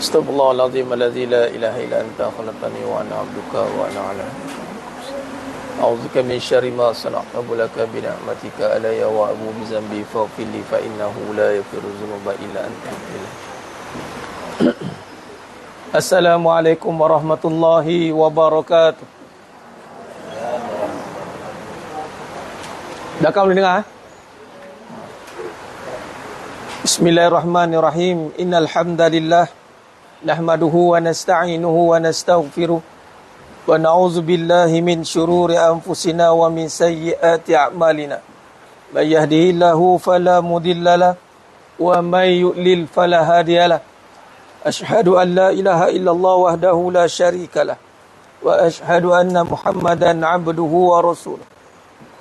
Astaghfirullahaladzim alladzi la ilaha illa anta khalaqtani wa ana 'abduka wa ana 'ala a'udzubika min syarri ma sana'tu laka bi ni'matika alayya wa abu bi dzambi faghfir li fa innahu la yaghfiru dzunuba illa anta. Assalamualaikum warahmatullahi wabarakatuh. Dah kamu dengar? Bismillahirrahmanirrahim. Innal hamdalillah nahmaduhu wa nasta'inuhu wa nastaghfiruh wa na'udzu billahi min shururi anfusina wa min sayyiati a'malina. May yahdihillahu fala mudhillalah wa may yudlil fala hadiyalah. Ashhadu an la ilaha illallah wahdahu la syarikalah wa ashhadu anna Muhammadan 'abduhu wa rasuluh.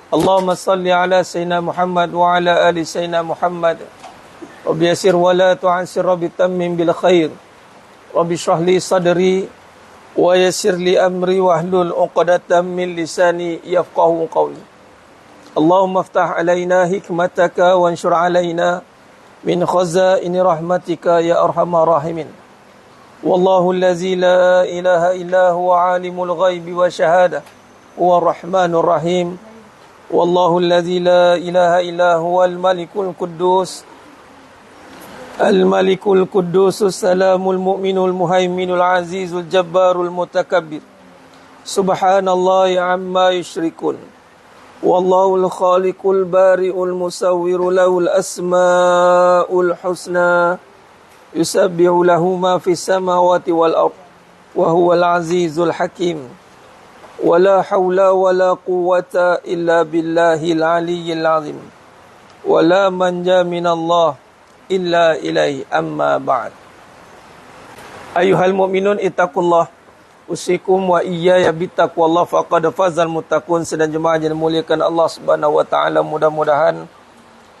Allahumma salli ala sayyidina Muhammad wa ala ali sayyidina Muhammad. Rabbi yasir wa la tu'ansir, Rabbi tammim bil khair. Rabbi shrah li sadri wa yassir li amri wahlul 'uqdatam min lisani yafqahu qawli. Allahumma iftah alaina hikmataka wa anshur alaina min khazaini rahmatika ya arhamar rahimin. Wallahu allazi la ilaha illa huwa alimul ghaibi wa syahada huwa rahmanur rahim. Wallahu allazi la ilaha illa huwal malikul quddus Al-Malikul Quddusus Salamul Mu'minul Muhaiminul Azizul Jabbarul Mutakabbir. Subhanallahi amma yushrikun. Wallahul Khaliqul Bari'ul Musawwiru lahul asma'ul husna. Yusabbihu lahu ma fis samawati wal ardh. Wa huwal azizul hakim. Wala hawla wala quwwata illa billahil aliyyil azim. Wala manja minallah illa ilaihi amma ba'd. Ayuhal mu'minun ittaqullah usikum wa iyaya bittaqwallah faqad fazal muttaqun. Sedang jemaah yang dimuliakan Allah Subhanahu wa taala, mudah-mudahan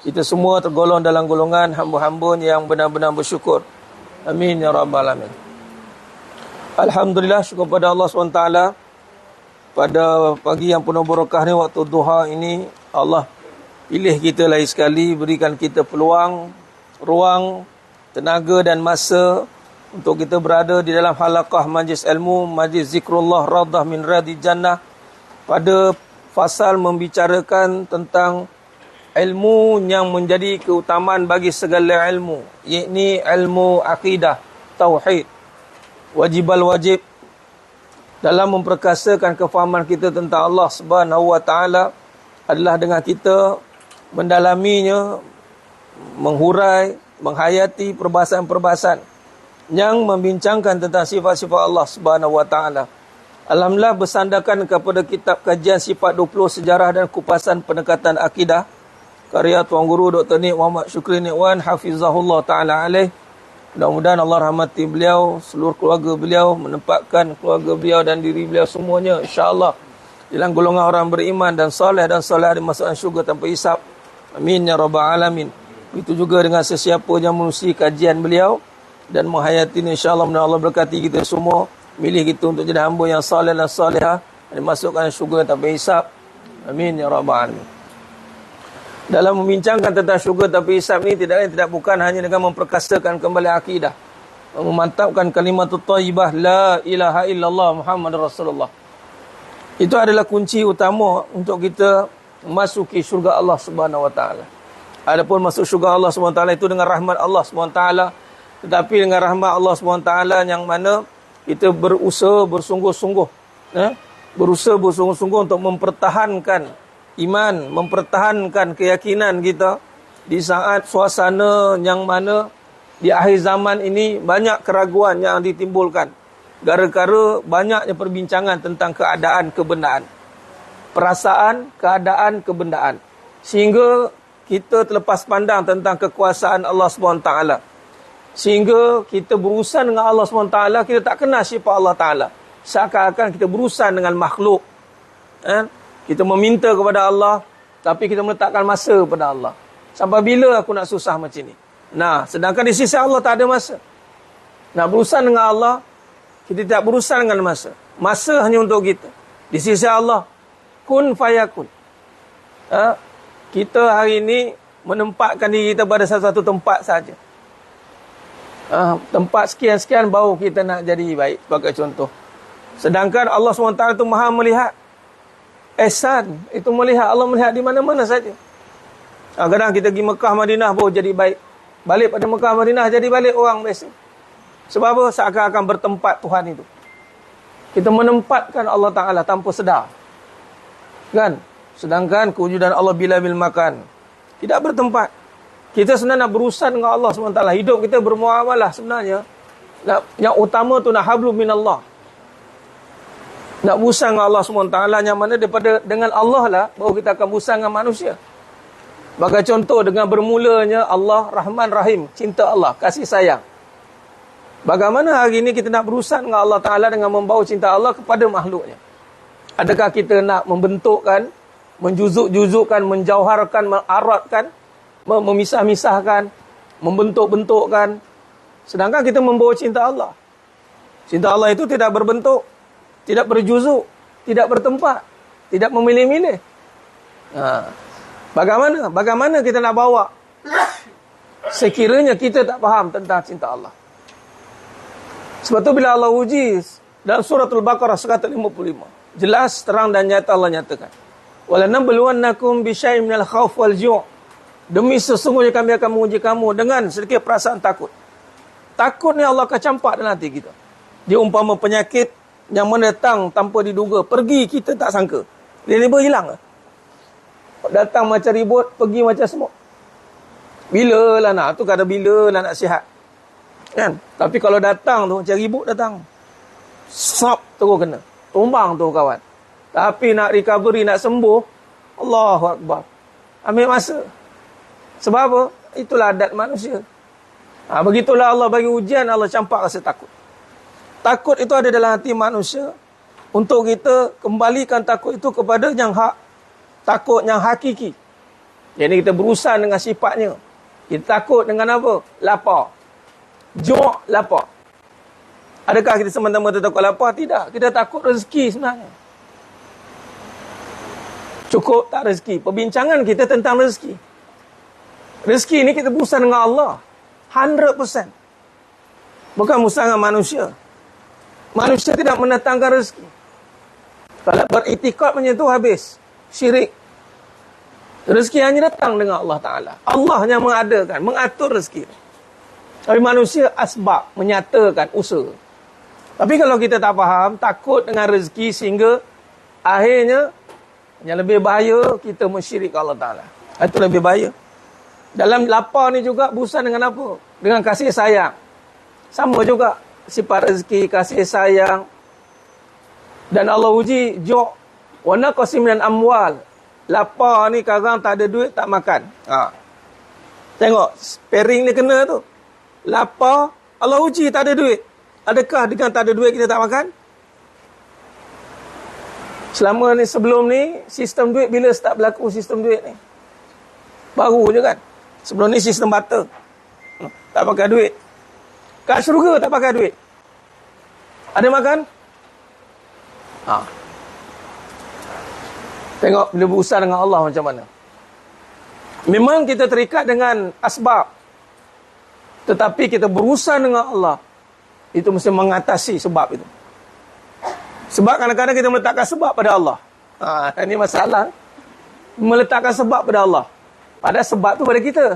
kita semua tergolong dalam golongan hamba-hamba yang benar-benar bersyukur. Amin ya rabbal alamin. Alhamdulillah, syukur pada Allah SWT. Pada pagi yang penuh barakah ni, waktu duha ini, Allah pilih kita lagi sekali, berikan kita peluang, ruang, tenaga dan masa untuk kita berada di dalam halaqah majlis ilmu, majlis zikrullah, radah min radhi jannah, pada fasal membicarakan tentang ilmu yang menjadi keutamaan bagi segala ilmu, yakni ilmu akidah, tauhid, wajib dalam memperkasakan kefahaman kita tentang Allah Subhanahu wa taala adalah dengan kita mendalaminya, menghurai, menghayati perbahasan-perbahasan yang membincangkan tentang sifat-sifat Allah Subhanahu wa taala. Alhamdulillah, bersandarkan kepada kitab kajian sifat 20 sejarah dan kupasan pendekatan akidah karya Tuan Guru Dr. Nik Muhammad Syukri Nikwan hafizahullah taala alaih. Mudah-mudahan Allah rahmati beliau, seluruh keluarga beliau, menempatkan keluarga beliau dan diri beliau semuanya insya-Allah dalam golongan orang beriman dan soleh dimasukkan syurga tanpa hisab. Amin ya rabbal alamin. Begitu juga dengan sesiapa yang menerusi kajian beliau dan menghayati ini, insya-Allah Allah berkati kita semua, milih kita untuk jadi hamba yang saleh dan salihah dan dimasukkan syurga tanpa hisab. Amin ya rabbal alamin. Dalam membincangkan tentang syurga tanpa hisab ni, tidak lain tidak bukan hanya dengan memperkasakan kembali akidah, memantapkan kalimat thayyibah la ilaha illallah Muhammadur Rasulullah. Itu adalah kunci utama untuk kita memasuki syurga Allah Subhanahu wa taala. Adapun masuk syurga Allah SWT itu dengan rahmat Allah SWT. Tetapi dengan rahmat Allah SWT yang mana kita berusaha bersungguh-sungguh, berusaha bersungguh-sungguh untuk mempertahankan iman, mempertahankan keyakinan kita di saat suasana yang mana di akhir zaman ini banyak keraguan yang ditimbulkan gara-gara banyaknya perbincangan tentang keadaan kebenaran, perasaan keadaan kebenaran, sehingga kita terlepas pandang tentang kekuasaan Allah SWT. Sehingga kita berurusan dengan Allah SWT, kita tak kenal sifat Allah Ta'ala. Seakan-akan kita berurusan dengan makhluk. Kita meminta kepada Allah, tapi kita meletakkan masa kepada Allah. Sampai bila aku nak susah macam ni? Nah, sedangkan di sisi Allah tak ada masa. Nak berurusan dengan Allah, kita tak berurusan dengan masa. Masa hanya untuk kita. Di sisi Allah, kun fayakun. Kita hari ini menempatkan diri kita pada satu tempat saja. tempat sekian-sekian baru kita nak jadi baik, sebagai contoh. Sedangkan Allah SWT itu maha melihat. Ihsan, itu melihat. Allah melihat di mana-mana saja. Kadang kita pergi Mekah, Madinah baru jadi baik. Balik pada Mekah, Madinah jadi balik orang biasa. Sebab apa? Seakan-akan bertempat Tuhan itu. Kita menempatkan Allah Ta'ala tanpa sedar. Kan? Sedangkan kewujudan Allah bila bil makan. Tidak bertempat. Kita sebenarnya nak berurusan dengan Allah SWT. Hidup kita bermuamalah sebenarnya. Yang utama tu nak hablum minallah. Nak berurusan dengan Allah SWT. Yang mana daripada dengan Allah lah, baru kita akan berurusan dengan manusia. Bagi contoh, dengan bermulanya Allah Rahman Rahim. Cinta Allah, kasih sayang. Bagaimana hari ini kita nak berurusan dengan Allah Ta'ala dengan membawa cinta Allah kepada makhluknya? Adakah kita nak membentukkan, menjuzuk-juzukkan, menjauharkan, mengaratkan, memisah-misahkan, membentuk-bentukkan? Sedangkan kita membawa cinta Allah. Cinta Allah itu tidak berbentuk, tidak berjuzuk, tidak bertempat, tidak memilih-milih. Bagaimana kita nak bawa? Sekiranya kita tak faham tentang cinta Allah. Sebab tu bila Allah uji dalam suratul Baqarah 155, jelas, terang dan nyata Allah nyatakan, walanabluwannakum bisyai'in minal khauf wal ju'. Demi sesungguhnya kami akan menguji kamu dengan sedikit perasaan takut. Takut ni Allah akan campak dalam hati kita. Dia umpama penyakit yang mendatang tanpa diduga, pergi kita tak sangka. Tiba-tiba hilang. Datang macam ribut, pergi macam semut. Bila lah nak, tu kata bila lah nak sihat. Kan? Tapi kalau datang tu macam ribut datang. Sop terus kena. Tumbang tu kawan. Tapi nak recovery, nak sembuh, Allahu Akbar. Ambil masa. Sebab apa? Itulah adat manusia. Begitulah Allah bagi ujian, Allah campak rasa takut. Takut itu ada dalam hati manusia. Untuk kita kembalikan takut itu kepada yang hak. Takut yang hakiki. Jadi kita berurusan dengan sifatnya. Kita takut dengan apa? Lapar. Ju' lapar. Adakah kita semata-mata takut lapar? Tidak. Kita takut rezeki sebenarnya. Cukup tak rezeki? Perbincangan kita tentang rezeki. Rezeki ni kita berurusan dengan Allah. 100%. Bukan berurusan dengan manusia. Manusia tidak mendatangkan rezeki. Kalau beritikad macam tu habis. Syirik. Rezeki hanya datang dengan Allah Ta'ala. Allah yang mengadakan, mengatur rezeki. Tapi manusia asbab, menyatakan usaha. Tapi kalau kita tak faham, takut dengan rezeki sehingga akhirnya yang lebih bahaya, kita mensyirik Allah Ta'ala. Itu lebih bahaya. Dalam lapar ni juga berurusan dengan apa? Dengan kasih sayang. Sama juga sifat rezeki, kasih sayang. Dan Allah uji ju' wa naqsim minal amwal. Lapar ni kadang tak ada duit, tak makan. Tengok, sparing ni kena tu. Lapar, Allah uji tak ada duit. Adakah dengan tak ada duit kita tak makan? Selama ni, sebelum ni, sistem duit bila start berlaku sistem duit ni? Baru je kan? Sebelum ni sistem barter. Tak pakai duit. Kat syurga tak pakai duit. Ada makan? Tengok bila berusaha dengan Allah macam mana. Memang kita terikat dengan asbab. Tetapi kita berurusan dengan Allah, itu mesti mengatasi sebab itu. Sebab kadang-kadang kita meletakkan sebab pada Allah. Ini masalah. Meletakkan sebab pada Allah. Padahal sebab tu pada kita.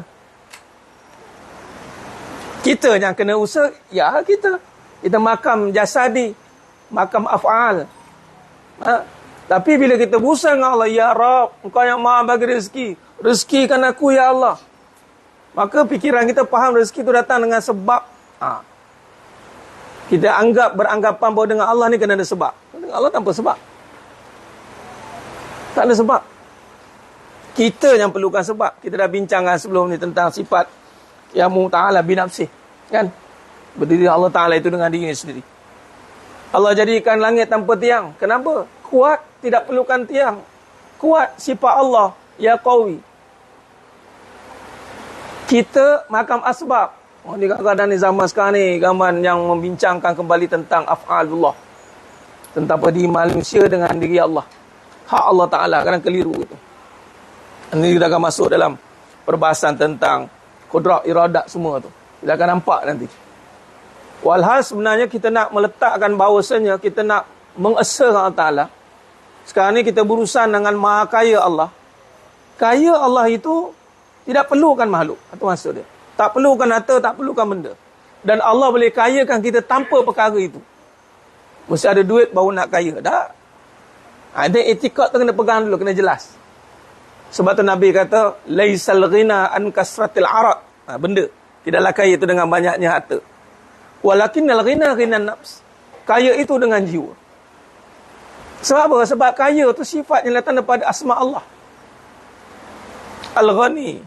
Kita yang kena usaha, ya kita. Kita makam jasadi, makam af'al. Tapi bila kita berusaha dengan Allah, ya Rab, Engkau yang maha bagi rezeki. Rezekikan aku, ya Allah. Maka fikiran kita faham rezeki itu datang dengan sebab. Kita beranggapan bahawa dengan Allah ni kena ada sebab. Dengan Allah tanpa sebab. Tak ada sebab. Kita yang perlukan sebab. Kita dah bincangkan sebelum ni tentang sifat Yamu Ta'ala binafsih. Kan? Berdiri Allah Ta'ala itu dengan dirinya sendiri. Allah jadikan langit tanpa tiang. Kenapa? Kuat, tidak perlukan tiang. Kuat sifat Allah. Ya Qawi. Kita makam asbab. Ni kadang-kadang ni zaman sekarang ni, zaman yang membincangkan kembali tentang af'alullah. Tentang diri manusia dengan diri Allah. Hak Allah Ta'ala, kadang keliru itu. Ini kita akan masuk dalam perbahasan tentang kudrat, iradat semua tu. Kita akan nampak nanti. Walhal sebenarnya kita nak meletakkan bahawasanya kita nak mengesahkan Allah Ta'ala. Sekarang ni kita berurusan dengan maha kaya Allah. Kaya Allah itu tidak perlukan makhluk. Itu maksud dia. Tak perlukan harta, tak perlukan benda. Dan Allah boleh kayakan kita tanpa perkara itu. Mesti ada duit baru nak kaya. Tak. Ada etikad tu kena pegang dulu, kena jelas. Sebab tu Nabi kata, laisal ghina an kasratil arad. Benda. Tidaklah kaya itu dengan banyaknya harta. Walakinnal ghina ghinan nafs. Kaya itu dengan jiwa. Sebab apa? Sebab kaya itu sifat yang datang daripada asma Allah. Al-Ghani,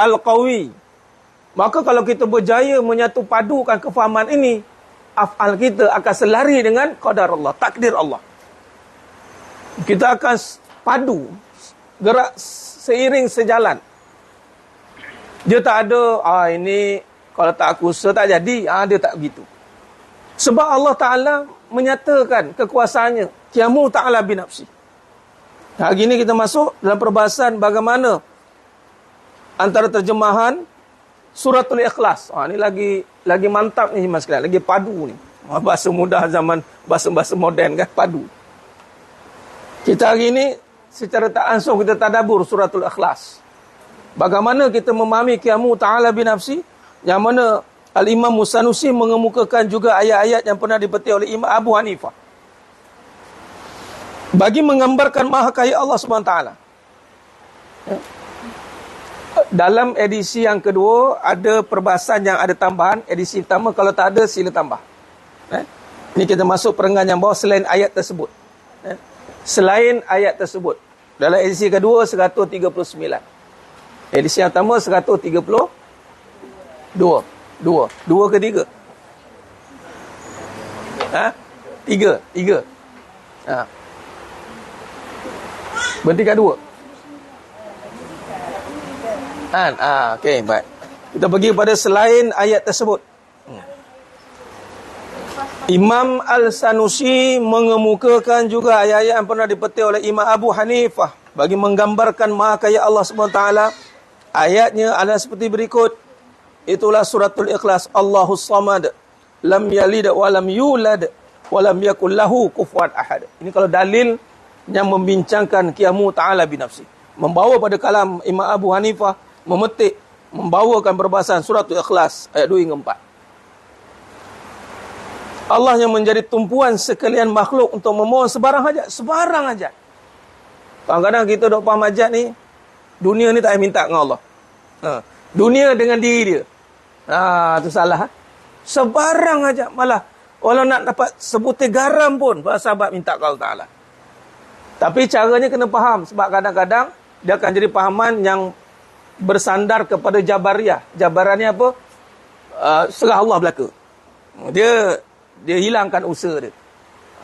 Al-Qawi. Maka kalau kita berjaya menyatu padukan kefahaman ini, af'al kita akan selari dengan qadar Allah, takdir Allah. Kita akan padu, gerak seiring sejalan. Dia tak ada, ini kalau tak aku usaha tak jadi, dia tak begitu. Sebab Allah Ta'ala menyatakan kekuasaannya, qiyamu ta'ala binafsi. Hari ini kita masuk dalam perbahasan bagaimana antara terjemahan Suratul Ikhlas. Ini lagi mantap ni mas sekalian, lagi padu ni. Bahasa mudah zaman bahasa moden kan, padu. Kita hari ini secara tak langsung kita tadabbur Suratul Ikhlas. Bagaimana kita memahami qiyamu ta'ala binafsi, yang mana Al-Imam Musanusi mengemukakan juga ayat-ayat yang pernah dipetik oleh Imam Abu Hanifah. Bagi menggambarkan maha kaya Allah SWT. Dalam edisi yang kedua, ada perbahasan yang ada tambahan. Edisi pertama, kalau tak ada, sila tambah. Ini kita masuk perenggan yang bawah selain ayat tersebut. Selain ayat tersebut. Dalam edisi kedua, 139. Edisi yang pertama, 132. Dua ke tiga? Tiga. Berhenti kat dua. Okey, baik. Kita pergi pada selain ayat tersebut. Imam Al-Sanusi mengemukakan juga ayat-ayat yang pernah dipetik oleh Imam Abu Hanifah bagi menggambarkan maha kaya Allah SWT. Ayatnya adalah seperti berikut. Itulah suratul Ikhlas. Allahus Samad, lam yalid wa lam yulad wa lam yakul lahu kufuwan ahad. Ini kalau dalil yang membincangkan qiyamu ta'ala binafsi. Membawa pada kalam Imam Abu Hanifah, memetik, membawakan perbahasan suratul Ikhlas ayat 2 hingga 4. Allah yang menjadi tumpuan sekalian makhluk untuk memohon sebarang hajat. Sebarang hajat. Kadang-kadang kita duk faham hajat ni, dunia ni tak payah minta dengan Allah. Dunia dengan diri dia. Itu salah. Sebarang hajat. Malah, walau nak dapat sebutir garam pun, para sahabat minta ke Allah Ta'ala. Tapi caranya kena faham. Sebab kadang-kadang, dia akan jadi fahaman yang bersandar kepada Jabariyah. Jabaran ni apa? Serah Allah belaka. Dia hilangkan usaha dia.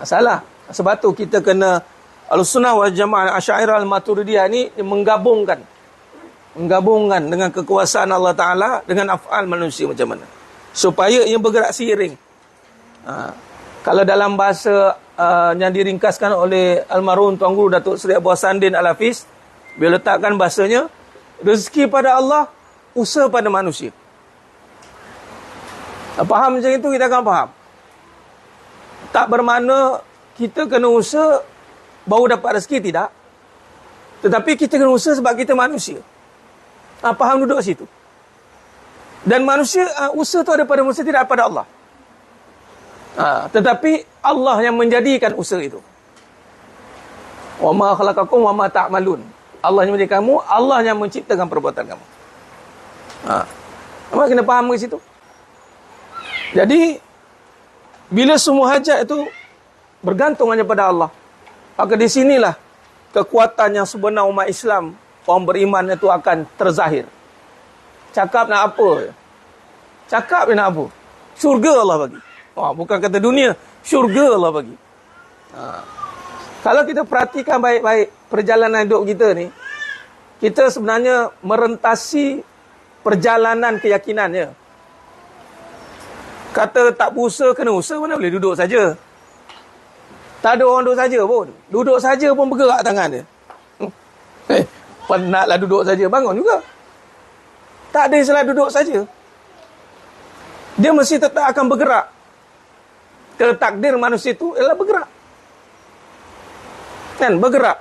Salah. Sebab tu kita kena Al-Sunnah wal Jamaah Asy'ariyah Al-Maturidiyah ni menggabungkan dengan kekuasaan Allah Ta'ala dengan af'al manusia macam mana. Supaya ia bergerak seiring. Kalau dalam bahasa yang diringkaskan oleh almarhum Tuan Guru Datuk Seri Abu Hasanuddin Al-Hafiz, beliau letakkan bahasanya, rezeki pada Allah, usaha pada manusia. Faham macam itu, kita akan faham. Tak bermakna kita kena usaha baru dapat rezeki, tidak. Tetapi kita kena usaha sebab kita manusia. Faham duduk situ. Dan manusia, usaha tu ada pada manusia, tidak pada Allah. Tetapi Allah yang menjadikan usaha itu. Wa ma khalaqakum wa ma ta'malun. Allah yang menjadikan kamu, Allah yang menciptakan perbuatan kamu. Kamu kena faham ke situ. Jadi, bila semua hajat itu bergantung hanya pada Allah, maka di sinilah kekuatan yang sebenar umat Islam, orang beriman itu akan terzahir. Cakap nak apa? Cakap dia nak apa? Syurga Allah bagi. Bukan kata dunia, syurga Allah bagi. Kalau kita perhatikan baik-baik perjalanan hidup kita ni, kita sebenarnya merentasi perjalanan keyakinannya. Kata tak berusaha, kena usaha, mana boleh duduk saja. Tak ada orang duduk saja pun. Duduk saja pun bergerak tangan dia. Penatlah duduk saja, bangun juga. Tak ada istilah duduk saja. Dia mesti tetap akan bergerak. Kerana takdir manusia itu ialah bergerak. Kan, bergerak.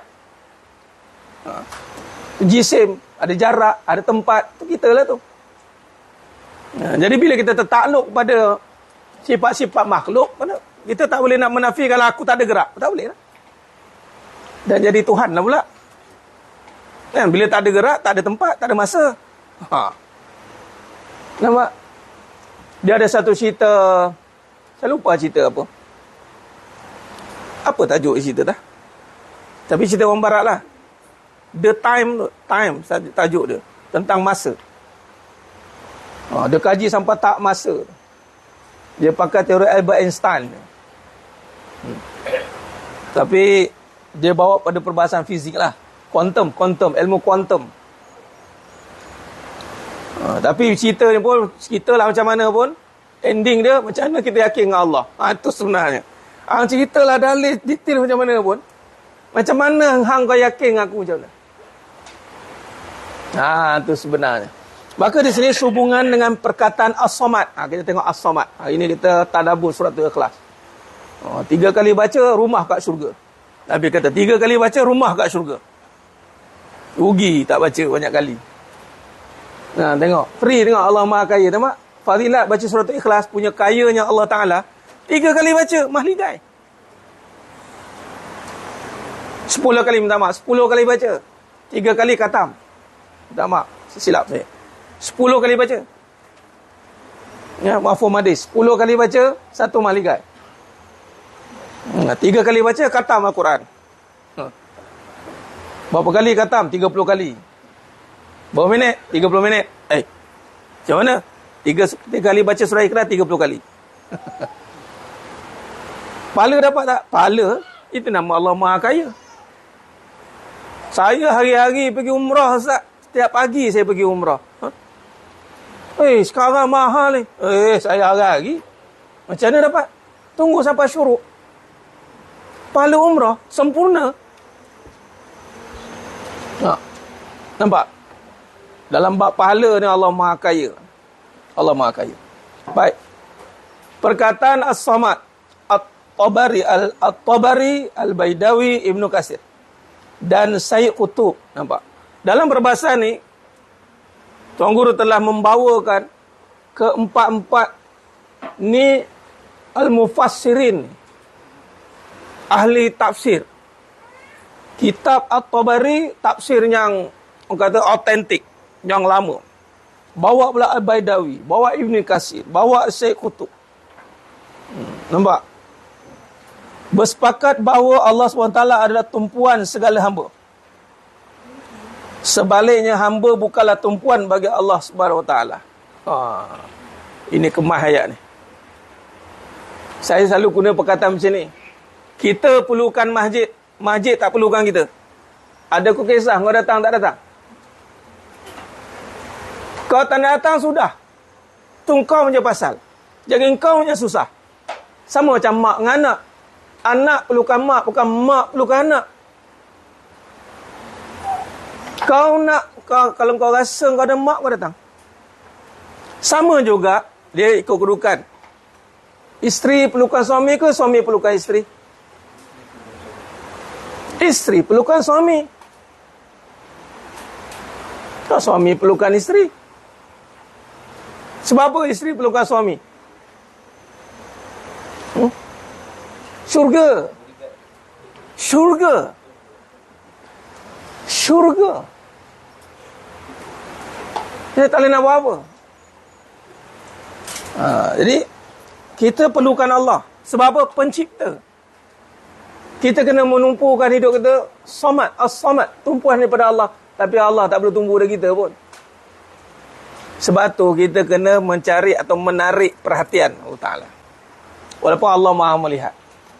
Jisim, ada jarak, ada tempat, itu kita lah tu. Jadi bila kita tertakluk pada sifat-sifat makhluk, kita tak boleh nak menafikan aku tak ada gerak. Tak boleh lah. Dan jadi Tuhan lah pula. Kan, bila tak ada gerak, tak ada tempat, tak ada masa. Nampak? Dia ada satu cerita, saya lupa cerita apa. Apa tajuk cerita dah? Tapi cerita orang barat lah. The Time tajuk dia. Tentang masa. Dia kaji sampai tak masa. Dia pakai teori Albert Einstein. Tapi dia bawa pada perbahasan fizik lah. Kuantum, ilmu kuantum. Tapi cerita ni pun, cerita lah macam mana pun, ending dia macam mana kita yakin dengan Allah. Itu sebenarnya. Cerita lah dalil, detail macam mana pun. Macam mana hang kau yakin dengan aku macam mana. Itu sebenarnya. Maka di sini sehubungan dengan perkataan As-Samad. Kita tengok As-Samad. Hari ini kita tadabbur surah Al-Ikhlas. 3 kali baca, rumah kat syurga. Nabi kata, 3 kali baca, rumah kat syurga. Rugi tak baca banyak kali. Tengok. Free tengok Allah Maha Kaya. Tengok. Fadilat baca surah Al-Ikhlas punya kayanya Allah Ta'ala. 3 kali baca, mahligai. 10 kali minta maaf. 10 kali baca. 3 kali khatam. Minta maaf. Silap saya. 10 kali baca. Ya, mafhum hadis. 10 kali baca, 1 mahligai. 3 kali baca, khatam Al-Quran. Berapa kali khatam? 30 kali. Berapa minit? 30 minit. Macam mana? 3 kali baca surah Ikhlas, 30 kali. Pahala dapat tak? Pahala, itu nama Allah Maha Kaya. Saya hari-hari pergi umrah, Ustaz. Setiap pagi saya pergi umrah. Sekarang mahal ni. Saya hari-hari. Macam mana dapat? Tunggu sampai syuruk. Pahala umrah sempurna. Nampak? Dalam bab pahala ni Allah Maha Kaya. Allah Maha Kaya. Baik. Perkataan As-Samad, At-Tabari, Al-Baidawi, Ibnu Katsir dan Sayyid Qutub. Nampak? Dalam perbahasan ni, Tuan Guru telah membawakan keempat-empat ni al-mufassirin, ahli tafsir. Kitab At-Tabari, tafsir yang orang kata autentik, yang lama. Bawa pula Al-Baidawi, bawa Ibn Katsir, bawa Sayyid Qutub. Nampak? Bersepakat bahawa Allah SWT adalah tumpuan segala hamba. Sebaliknya hamba bukanlah tumpuan bagi Allah SWT. Ini kemah ayat ni. Saya selalu guna perkataan macam ni. Kita perlukan masjid, masjid tak perlukan kita. Ada ku kisah, kau datang tak datang? Kau tak datang sudah. Tu kau punya pasal. Jadi kau punya susah. Sama macam mak dengan anak. Anak perlukan mak, bukan mak perlukan anak. Kalau kau rasa kau ada mak, kau datang. Sama juga, dia ikut kedudukan. Isteri perlukan suami ke suami perlukan isteri? Isteri perlukan suami. Kalau suami perlukan isteri. Sebab apa isteri perlukan suami? Syurga. Syurga. Syurga. Dia tak boleh nak buat apa. Jadi, kita perlukan Allah. Sebab apa? Pencipta. Kita kena menumpukan hidup kita Samad, As-Samad, tumpuan daripada Allah. Tapi Allah tak perlu tumpu dari kita pun. Sebab tu kita kena mencari atau menarik perhatian Allah Ta'ala. Walaupun Allah Maha melihat.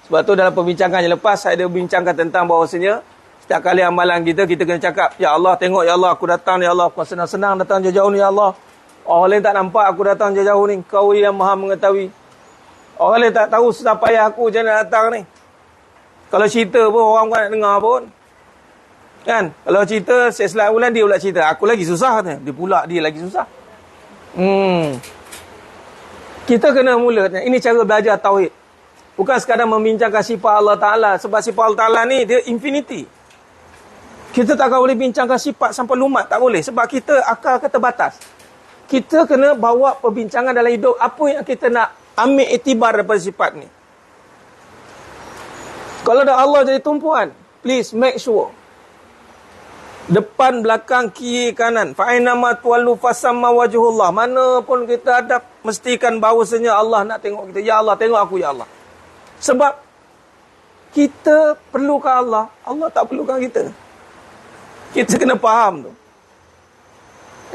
Sebab tu dalam perbincangan yang lepas, saya ada bincangkan tentang bahawasanya setiap kali amalan kita, kita kena cakap, Ya Allah, tengok Ya Allah, aku datang Ya Allah, aku senang-senang datang jauh-jauh ni Ya Allah. Orang lain tak nampak aku datang jauh-jauh ni. Kau yang Maha mengetahui. Orang lain tak tahu susah payah aku macam mana datang ni. Kalau cerita pun orang bukan nak dengar pun. Kan? Kalau cerita, saya selai bulan dia pula cerita. Aku lagi susah katanya. Dia pula dia lagi susah. Kita kena mula. Ini cara belajar tauhid. Bukan sekadar membincangkan sifat Allah Ta'ala. Sebab sifat Allah Ta'ala ni dia infinity. Kita tak boleh bincangkan sifat sampai lumat. Tak boleh. Sebab kita akal kita terbatas. Kita kena bawa perbincangan dalam hidup. Apa yang kita nak ambil iktibar daripada sifat ni. Kalau dah Allah jadi tumpuan, please make sure. Depan, belakang, kiri, kanan. Fa'ainama tuwallu fasamma wajhullah. Mana pun kita hadap, mestikan bahawasanya Allah nak tengok kita. Ya Allah, tengok aku, Ya Allah. Sebab kita perlukan Allah. Allah tak perlukan kita. Kita kena faham tu.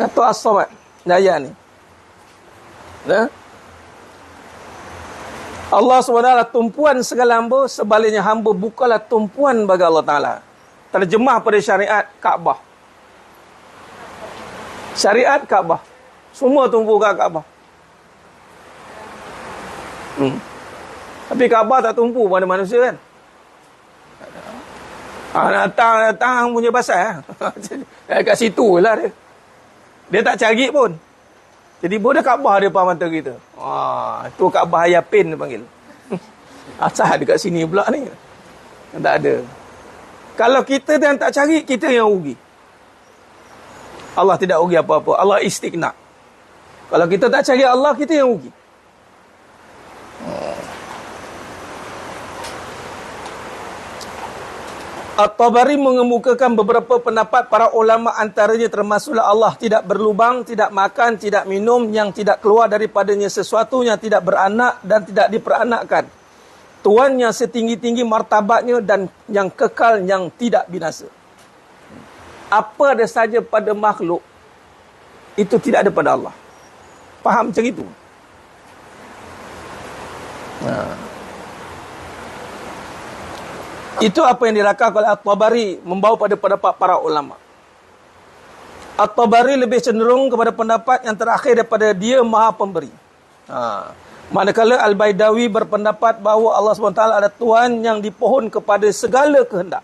Kata As-Samad. Ayat ni. Nah? Allah SWT tumpuan segala hamba. Sebaliknya hamba bukanlah tumpuan bagi Allah Ta'ala. Terjemah pada syariat Kaabah. Syariat Kaabah. Semua tumpu kat Kaabah. Tapi Kaabah tak tumpu pada manusia kan. Datang punya pasal. Kat situ lah dia. Dia tak cari pun. Jadi boleh Kaabah dia depan mata kita. Itu Kaabah Ayapin dia panggil. Asal dekat sini pula ni. Tak ada. Kalau kita yang tak cari, kita yang rugi. Allah tidak rugi apa-apa. Allah istighna. Kalau kita tak cari Allah, kita yang rugi. At-Tabari mengemukakan beberapa pendapat para ulama, antaranya termasuklah Allah tidak berlubang, tidak makan, tidak minum, yang tidak keluar daripadanya sesuatu, yang tidak beranak dan tidak diperanakkan. Tuhan yang setinggi-tinggi martabatnya dan yang kekal, yang tidak binasa. Apa ada saja pada makhluk, itu tidak ada pada Allah. Faham macam itu? Itu apa yang dirakan oleh At-Tabari, membawa pada pendapat para ulama. At-Tabari lebih cenderung kepada pendapat yang terakhir daripada dia Maha Pemberi. Manakala Al-Baidawi berpendapat bahawa Allah SWT ada Tuhan yang dipohon kepada segala kehendak.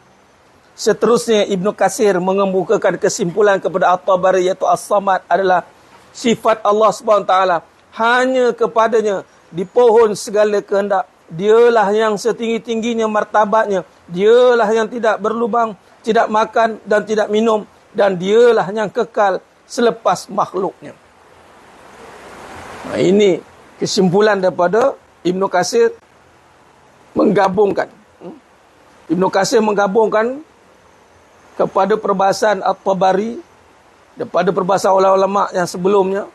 Seterusnya Ibnu Katsir mengemukakan kesimpulan kepada At-Tabari, iaitu As-Samad adalah sifat Allah SWT. Hanya kepadanya dipohon segala kehendak. Dialah yang setinggi-tingginya martabatnya. Dialah yang tidak berlubang, tidak makan dan tidak minum. Dan dialah yang kekal selepas makhluknya. Ini kesimpulan daripada Ibnu Katsir menggabungkan. Ibnu Katsir menggabungkan kepada perbahasan At-Tabari, daripada perbahasan ulama-ulama yang sebelumnya.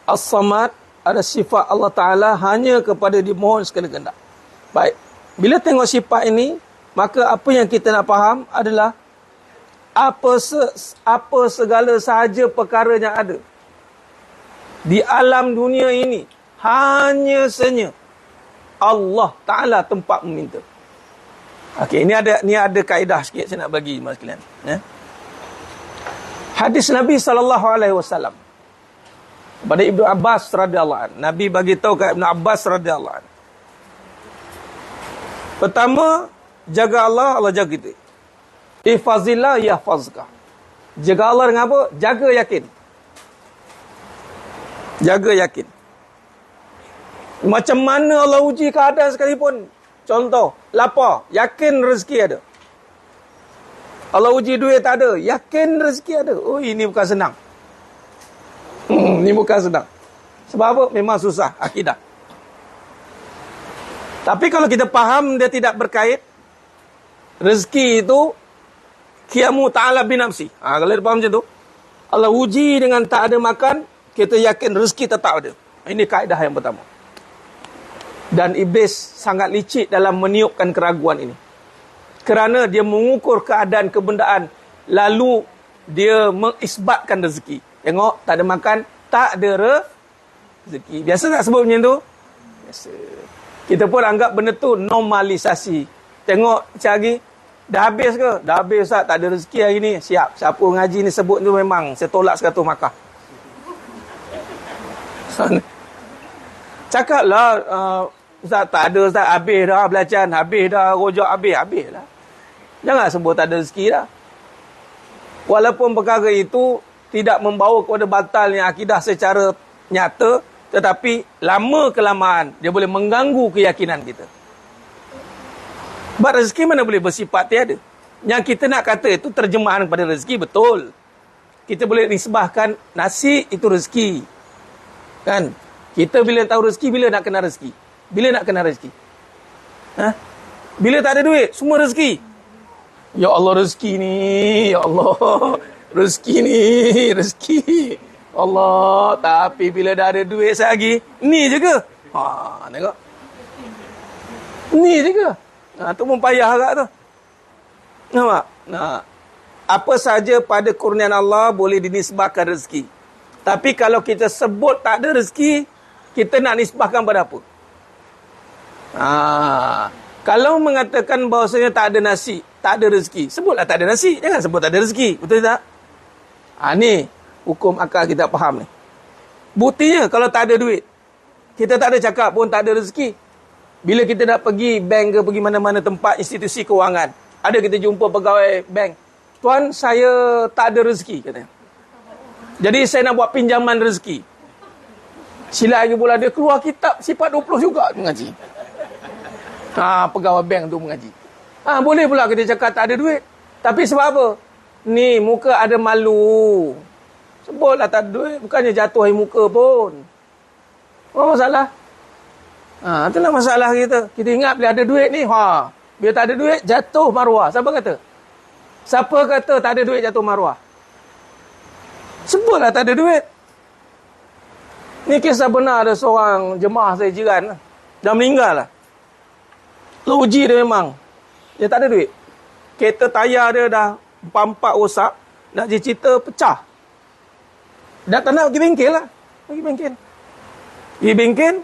As-Samad ada sifat Allah Ta'ala hanya kepada dimohon segala kehendak. Baik. Bila tengok sifat ini, maka apa yang kita nak faham adalah apa segala sahaja perkara yang ada di alam dunia ini, hanya sahaja Allah Ta'ala tempat meminta. Okey, ini ada kaedah sikit saya nak bagi mas sekalian. Hadis Nabi SAW pada Ibnu Abbas radhiyallahu anhu. Nabi bagi tahu kat Ibnu Abbas radhiyallahu anhu. Pertama, jaga Allah, Allah jaga kita. Ihfazillah yahfazka. Jaga Allah dengan apa? Jaga yakin. Jaga yakin. Macam mana Allah uji keadaan sekalipun. Contoh, lapar, yakin rezeki ada. Allah uji duit tak ada, yakin rezeki ada. Oh, ini bukan senang. Ini bukan senang. Sebab apa? Memang susah akidah. Tapi kalau kita faham dia tidak berkait, rezeki itu qiyamu ta'ala binafsi. Kalau kita faham macam tu, Allah uji dengan tak ada makan, kita yakin rezeki tetap ada. Ini kaedah yang pertama. Dan iblis sangat licik dalam meniupkan keraguan ini. Kerana dia mengukur keadaan kebendaan, lalu dia mengisbatkan rezeki. Tengok, tak ada makan, tak ada rezeki. Biasa tak sebut macam tu? Biasa. Kita pun anggap benda tu normalisasi. Tengok cari, dah habis ke? Dah habis Ustaz, tak ada rezeki hari ni. Siap, siapa ngaji ni sebut tu memang saya tolak 100 markah. Cakaplah, Ustaz tak ada Ustaz, habis dah belacan, habis dah rojak, habis lah. Jangan sebut tak ada rezeki dah. Walaupun perkara itu tidak membawa kepada batalnya akidah secara nyata, Tetapi lama kelamaan dia boleh mengganggu keyakinan kita. Sebab rezeki mana boleh bersifat tiada. Yang kita nak kata itu terjemahan kepada rezeki, betul. Kita boleh nisbahkan nasi itu rezeki. Kan? Kita bila tahu rezeki, bila nak kena rezeki? Bila nak kena rezeki? Bila tak ada duit, semua rezeki. Ya Allah, rezeki ni, ya Allah. Rezeki ni, rezeki. Allah, tapi bila dah ada duit lagi, ni je ke? Tengok. Ni je ke? Tu pun payah agak tu. Nampak? Apa saja pada kurnian Allah boleh dinisbahkan rezeki. Tapi kalau kita sebut tak ada rezeki, kita nak nisbahkan pada apa? Kalau mengatakan bahawasanya tak ada nasi, tak ada rezeki, sebutlah tak ada nasi. Jangan sebut tak ada rezeki. Betul tak? Ni hukum akal kita faham ni. Buktinya kalau tak ada duit, kita tak ada cakap pun tak ada rezeki. Bila kita nak pergi bank ke pergi mana-mana tempat institusi kewangan, ada kita jumpa pegawai bank, tuan saya tak ada rezeki katanya. Jadi saya nak buat pinjaman rezeki. Sila lagi pula dia keluar kitab sifat 20 juga mengaji. Pegawai bank tu mengaji. Boleh pula kita cakap tak ada duit. Tapi sebab apa? Ni muka ada malu. Sebutlah tak ada duit, bukannya jatuh air muka pun. Apa masalah? Itulah masalah kita. Kita ingat bila ada duit ni, bila tak ada duit, jatuh maruah. Siapa kata? Siapa kata tak ada duit jatuh maruah? Sebutlah tak ada duit. Ni kisah benar, ada seorang jemaah saya jiran. Dah meninggal lah. Uji dia memang. Dia tak ada duit. Kereta tayar dia dah 4 rosak. Nak je cerita pecah. Dah tak nak pergi bengkel lah. Pergi bengkel.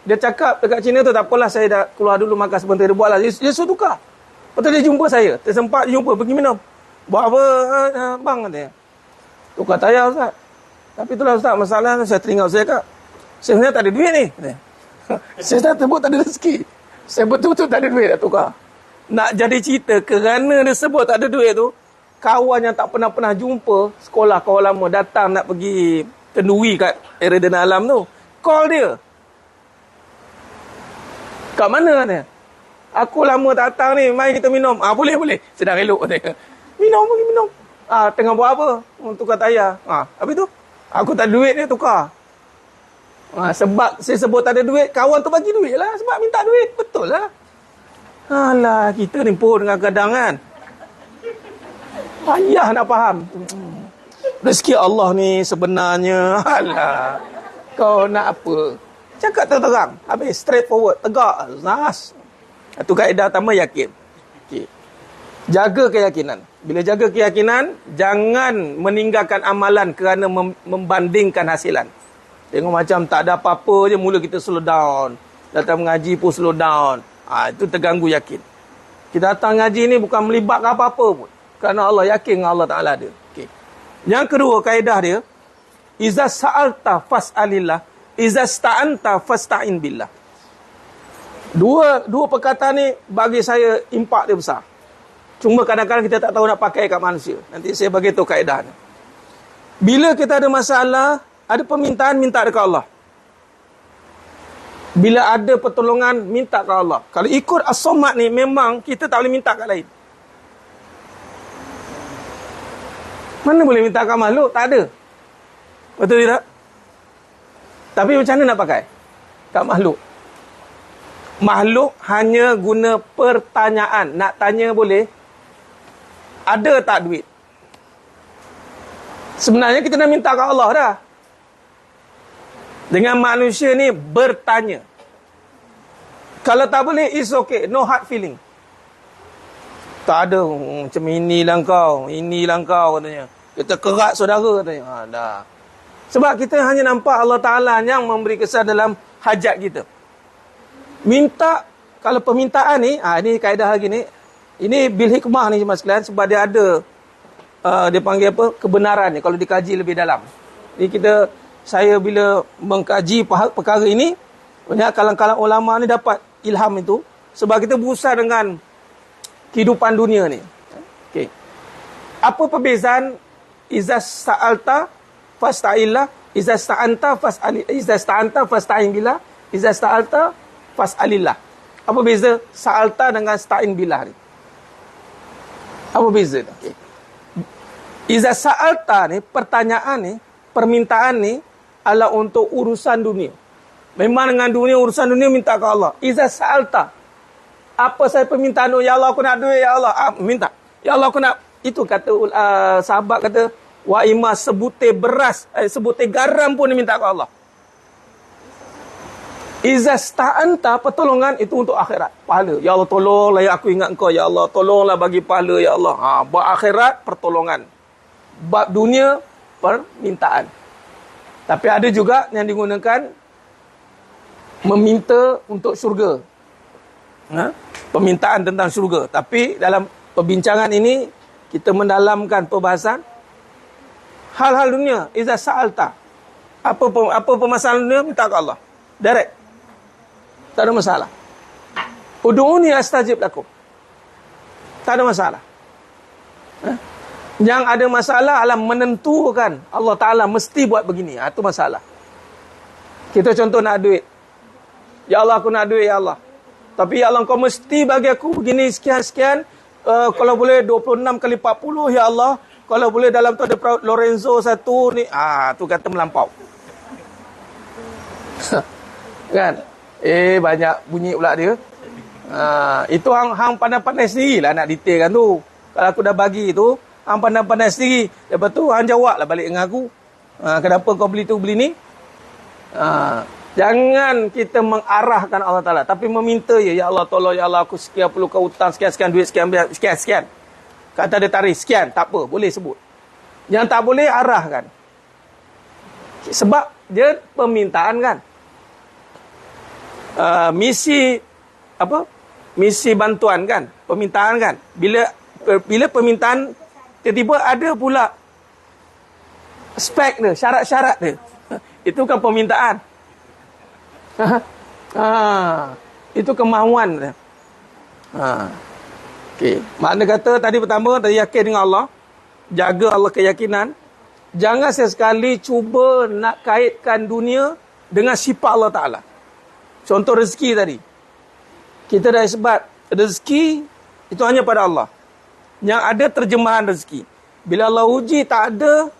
Dia cakap dekat Cina tu, tak apalah saya dah keluar dulu makan sebentar. Dia buat lah. Dia suruh tukar. Lepas tu dia jumpa saya. Tersempat dia jumpa. Pergi minum. Buat apa bang katanya? Tukar tayar Ustaz. Tapi itulah Ustaz, masalah saya teringat saya kak. Saya sebenarnya tak ada duit ni. Saya dah sebut tak ada rezeki. Saya betul-betul tak ada duit nak tukar. Nak jadi cerita, kerana dia sebut tak ada duit tu, kawan yang tak pernah jumpa, sekolah kawan lama datang nak pergi kenduri kat area Dana Alam tu. Call dia. Kat mana katanya? Aku lama tak datang ni, mari kita minum. Boleh. Sedang elok katanya. Minum. Tengah buat apa? Tukar tayar. Habis tu, aku tak ada duit ni tukar. Sebab saya sebut tak ada duit, kawan tu bagi duit lah. Sebab minta duit. Betul lah. Alah, kita ni pun dengan kadang kan. Payah nak faham. Rezeki Allah ni sebenarnya. Alah, kau nak apa? Cakap terang. Habis, straight forward. Tegak. Nas. Itu kaedah pertama, yakin. Okay. Jaga keyakinan. Bila jaga keyakinan, jangan meninggalkan amalan kerana membandingkan hasilan. Tengok macam tak ada apa-apa je, mula kita slow down. Datang mengaji pun slow down. Itu terganggu yakin. Kita datang ngaji ni bukan melibatkan apa-apa pun. Kerana Allah yakin dengan Allah Ta'ala dia. Okay. Yang kedua, kaedah dia, Iza sa'alta fas'alillah, Iza sta'anta fasta'in billah. Dua perkataan ni bagi saya impak dia besar. Cuma kadang-kadang kita tak tahu nak pakai kat manusia. Nanti saya bagi tahu kaedah ni. Bila kita ada masalah, ada permintaan, minta dekat Allah. Bila ada pertolongan, minta ke Allah. Kalau ikut as-somad ni, memang kita tak boleh minta kat lain. Mana boleh minta kat makhluk? Tak ada. Betul tidak? Tapi macam mana nak pakai? Kat makhluk. Makhluk hanya guna pertanyaan. Nak tanya boleh. Ada tak duit? Sebenarnya kita nak minta kat Allah dah. Dengan manusia ni bertanya. Kalau tak boleh, it's okay. No hard feeling. Tak ada macam inilah kau katanya. Kita kerat saudara katanya. Dah. Sebab kita hanya nampak Allah Ta'ala yang memberi kesan dalam hajat kita. Minta, kalau permintaan ni, ini kaedah lagi ni. Ini bil hikmah ni mas sekalian, sebab dia ada, dia panggil apa, kebenaran ni, kalau dikaji lebih dalam. Jadi saya bila mengkaji perkara ini, banyak kalangan ulama ni dapat ilham itu, sebab kita berusaha dengan kehidupan dunia ni. Okay. Apa perbezaan Iza sa'alta fasta'illah Iza sta'anta fasta'in billah, iza sta'alta fas'alillah. Apa beza sa'alta dengan sta'in billah ni? Apa beza? Okay. Iza sa'alta ni, pertanyaan ni, permintaan ni adalah untuk urusan dunia. Memang dengan dunia, urusan dunia minta ke Allah. Iza sa'alta, apa saya permintaan? Ya Allah, aku nak duit, ya Allah. Minta. Ya Allah, aku nak. Itu kata sahabat kata, wa ima sebutir beras, sebutir garam pun dia minta ke Allah. Iza sta'anta, pertolongan itu untuk akhirat, pahala. Ya Allah, tolonglah ya aku ingat engkau. Ya Allah, tolonglah bagi pahala, ya Allah. Bab akhirat, pertolongan. Bab dunia, permintaan. Tapi ada juga yang digunakan meminta untuk syurga. Permintaan tentang syurga. Tapi dalam perbincangan ini, kita mendalamkan perbahasan hal-hal dunia. Iza sa'alta, apa permasalahan dunia, minta ke Allah. Direct. Tak ada masalah. Udu'uni astajib lakum. Tak ada masalah. Yang ada masalah adalah menentukan Allah Ta'ala mesti buat begini. Itu masalah. Kita contoh nak duit. Ya Allah, aku nak duit, ya Allah. Tapi ya Allah, kau mesti bagi aku begini sekian-sekian. Kalau boleh 26 kali 40, ya Allah. Kalau boleh dalam tu ada Lorenzo satu ni. Tu kata melampau. Kan? Banyak bunyi pula dia. Itu hang pandai-pandai sendirilah nak detailkan tu. Kalau aku dah bagi tu, hang pandai-pandai sendiri. Lepas tu hang jawablah balik dengan aku. Kenapa kau beli tu beli ni? Jangan kita mengarahkan Allah Ta'ala, tapi meminta ya Allah tolong, ya Allah aku sekian perlu kau hutang, sekian duit, sekian. Kata dia tarik sekian, tak apa, boleh sebut. Yang tak boleh arahkan. Sebab dia permintaan kan. Misi bantuan kan, permintaan kan. Bila permintaan tiba-tiba ada pula spek dia, syarat-syarat dia. Itu kan permintaan. Itu kemahuan dia. Okey, makna kata tadi pertama, tadi yakin dengan Allah, jaga Allah keyakinan. Jangan sesekali cuba nak kaitkan dunia dengan sifat Allah Ta'ala. Contoh rezeki tadi. Kita dah sebut, rezeki itu hanya pada Allah. Yang ada terjemahan rezeki. Bila Allah uji tak ada,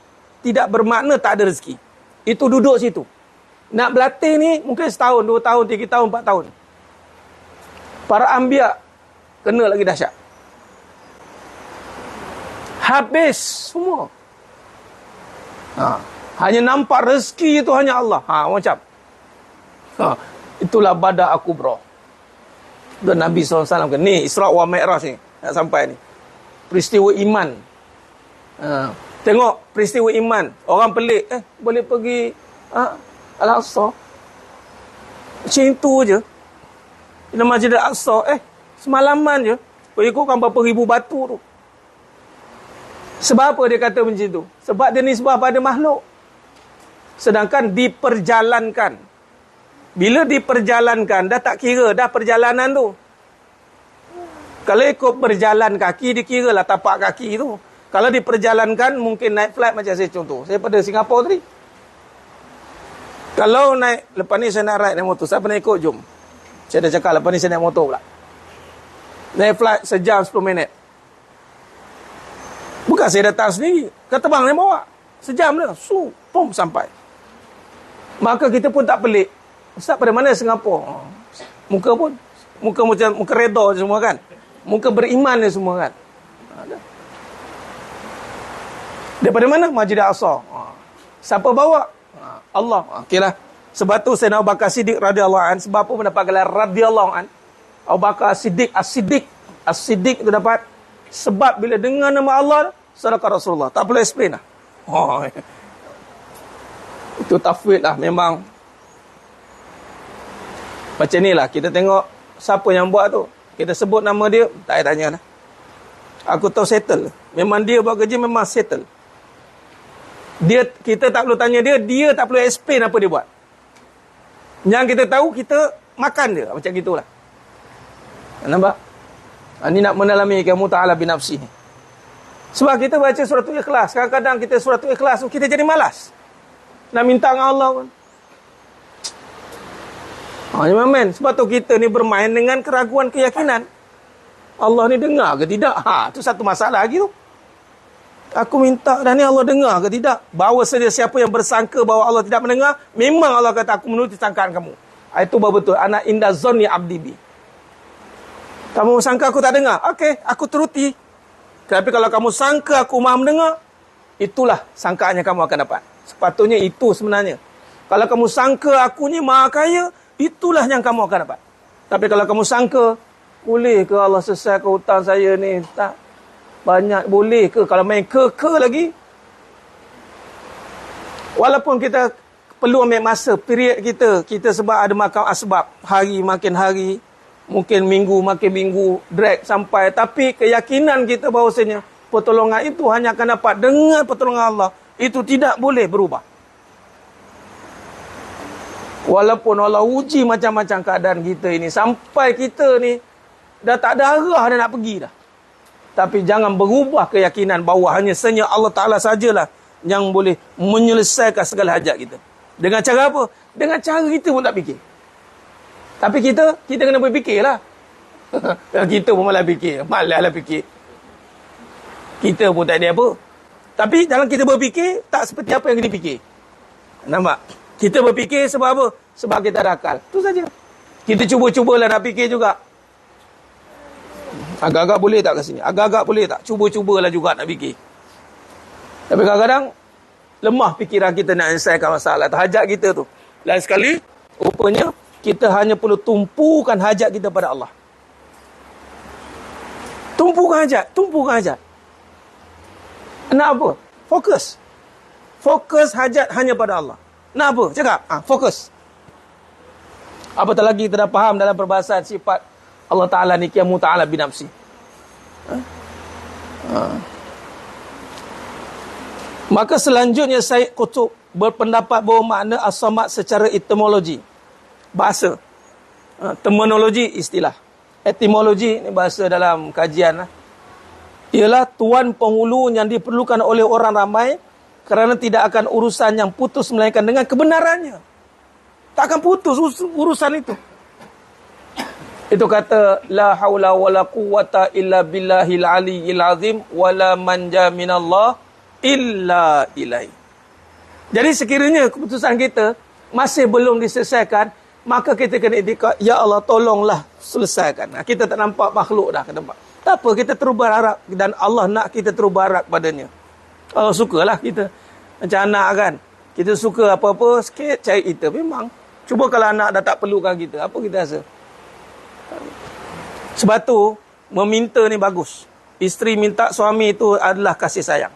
tidak bermakna tak ada rezeki. Itu duduk situ. Nak berlatih ni mungkin setahun, 2 tahun, 3 tahun, 4 tahun. Para anbiya kena lagi dahsyat. Habis semua. Hanya nampak rezeki itu hanya Allah. Macam. Itulah Badar Al-Kubra. Dan Nabi SAW kan. Ni Isra' wa Mi'raj ni. Nak sampai ni. Peristiwa iman. Tengok peristiwa iman. Orang pelik. Boleh pergi Al-Aqsa. Macam itu je. Di Masjid Al-Aqsa. Semalaman je. Ikutkan berapa ribu batu tu. Sebab apa dia kata macam tu? Sebab dia nisbah pada makhluk. Sedangkan diperjalankan. Bila diperjalankan, dah tak kira dah perjalanan tu. Kalau ikut berjalan kaki, dikira lah tapak kaki tu. Kalau diperjalankan, mungkin naik flight macam saya contoh. Saya pada Singapura tadi. Kalau naik, lepas ni saya nak ride naik motor. Saya pernah ikut, jom. Saya dah cakap, lepas ni saya naik motor pula. Naik flight sejam 10 minit. Bukan saya datang sendiri. Kata bang, dia bawa. Sejam dia. Pum, sampai. Maka kita pun tak pelik. Ustaz, pada mana Singapura? Muka pun. Muka macam, muka redha semua kan. Muka beriman dia semua kan. Daripada mana? Masjid Al-Aqsa. Siapa bawa? Allah. Okeylah. Sebab tu Sayyidina Abu Bakar Siddiq radhiyallahu an, sebab apa mendapat gelar radhiyallahu an? Abu Bakar Siddiq, As-Siddiq itu dapat sebab bila dengar nama Allah, sadaqah Rasulullah. Tak perlu explain lah. Itu tafwid lah memang. Macam ni lah, kita tengok siapa yang buat tu. Kita sebut nama dia, tak payah tanya lah. Aku tahu settle. Memang dia buat kerja, memang settle. Kita tak perlu tanya dia, dia tak perlu explain apa dia buat. Yang kita tahu, kita makan dia. Macam gitulah. Nampak? Ini nak mendalami kamu ta'ala binafsi. Sebab kita baca suratul Ikhlas. Kadang-kadang kita suratul Ikhlas, kita jadi malas. Nak minta dengan Allah pun. Men. Sebab tu kita ni bermain dengan keraguan keyakinan. Allah ni dengar ke tidak? Tu satu masalah lagi tu. Aku minta dah ni, Allah dengar ke tidak? Bahawa sedia siapa yang bersangka bahawa Allah tidak mendengar, memang Allah kata aku menuruti sangkaan kamu. Itu betul. Ana inda zonni abdi bi. Kamu sangka aku tak dengar? Okey, aku turuti. Tapi kalau kamu sangka aku maha mendengar, itulah sangkaan yang kamu akan dapat. Sepatutnya itu sebenarnya. Kalau kamu sangka aku ni maha kaya, itulah yang kamu akan dapat. Tapi kalau kamu sangka, boleh ke Allah selesaikan hutang saya ni? Tak. Banyak boleh ke? Kalau main ke lagi. Walaupun kita perlu ambil masa, period kita sebab ada makan asbab. Hari makin hari, mungkin minggu makin minggu, drag sampai. Tapi keyakinan kita bahawasanya pertolongan itu hanya akan dapat dengan pertolongan Allah. Itu tidak boleh berubah. Walaupun Allah uji macam-macam keadaan kita ini, sampai kita ni dah tak ada arah dah nak pergi dah. Tapi jangan berubah keyakinan bahawa hanya senya Allah Ta'ala sajalah yang boleh menyelesaikan segala hajat kita. Dengan cara apa? Dengan cara kita pun tak fikir. Tapi kita kena berfikirlah. Kita pun malah fikir. Malaslah fikir. Kita pun tak ada apa. Tapi dalam kita berfikir, tak seperti apa yang kita fikir. Nampak? Kita berfikir sebab apa? Sebab kita ada akal. Itu saja. Kita cuba-cubalah nak fikir juga. Agak-agak boleh tak kat sini? Agak-agak boleh tak? Cuba-cubalah juga nak fikir. Tapi kadang-kadang lemah fikiran kita nak selesaikan masalah hajat kita tu. Lain sekali, rupanya kita hanya perlu tumpukan hajat kita pada Allah. Tumpukan hajat. Nak apa? Fokus. Fokus hajat hanya pada Allah. Nak apa? Cakap. Fokus. Apatah lagi kita dah faham dalam perbahasan sifat Allah Ta'ala ni qiyamu ta'ala binafsi. Maka selanjutnya Syed Qutb berpendapat bahawa makna as-samad secara etimologi. Bahasa. Terminologi istilah. Etimologi ni bahasa dalam kajian. Ialah tuan penghulu yang diperlukan oleh orang ramai kerana tidak akan urusan yang putus melainkan dengan kebenarannya. Tak akan putus urusan itu. Itu kata la haula wala quwwata illa billahil aliyyil azim wala manja minallah illa ilai. Jadi sekiranya keputusan kita masih belum diselesaikan, maka kita kena itikad, ya Allah tolonglah selesaikan. Kita tak nampak makhluk dah ke tempat. Tak apa, kita terus berharap dan Allah nak kita terus berharap padanya. Allah sukalah kita. Macam anak kan. Kita suka apa-apa sikit cari kita. Memang. Cuba kalau anak dah tak perlukan kita, apa kita rasa? Sebab tu meminta ni bagus. Isteri minta suami itu adalah kasih sayang.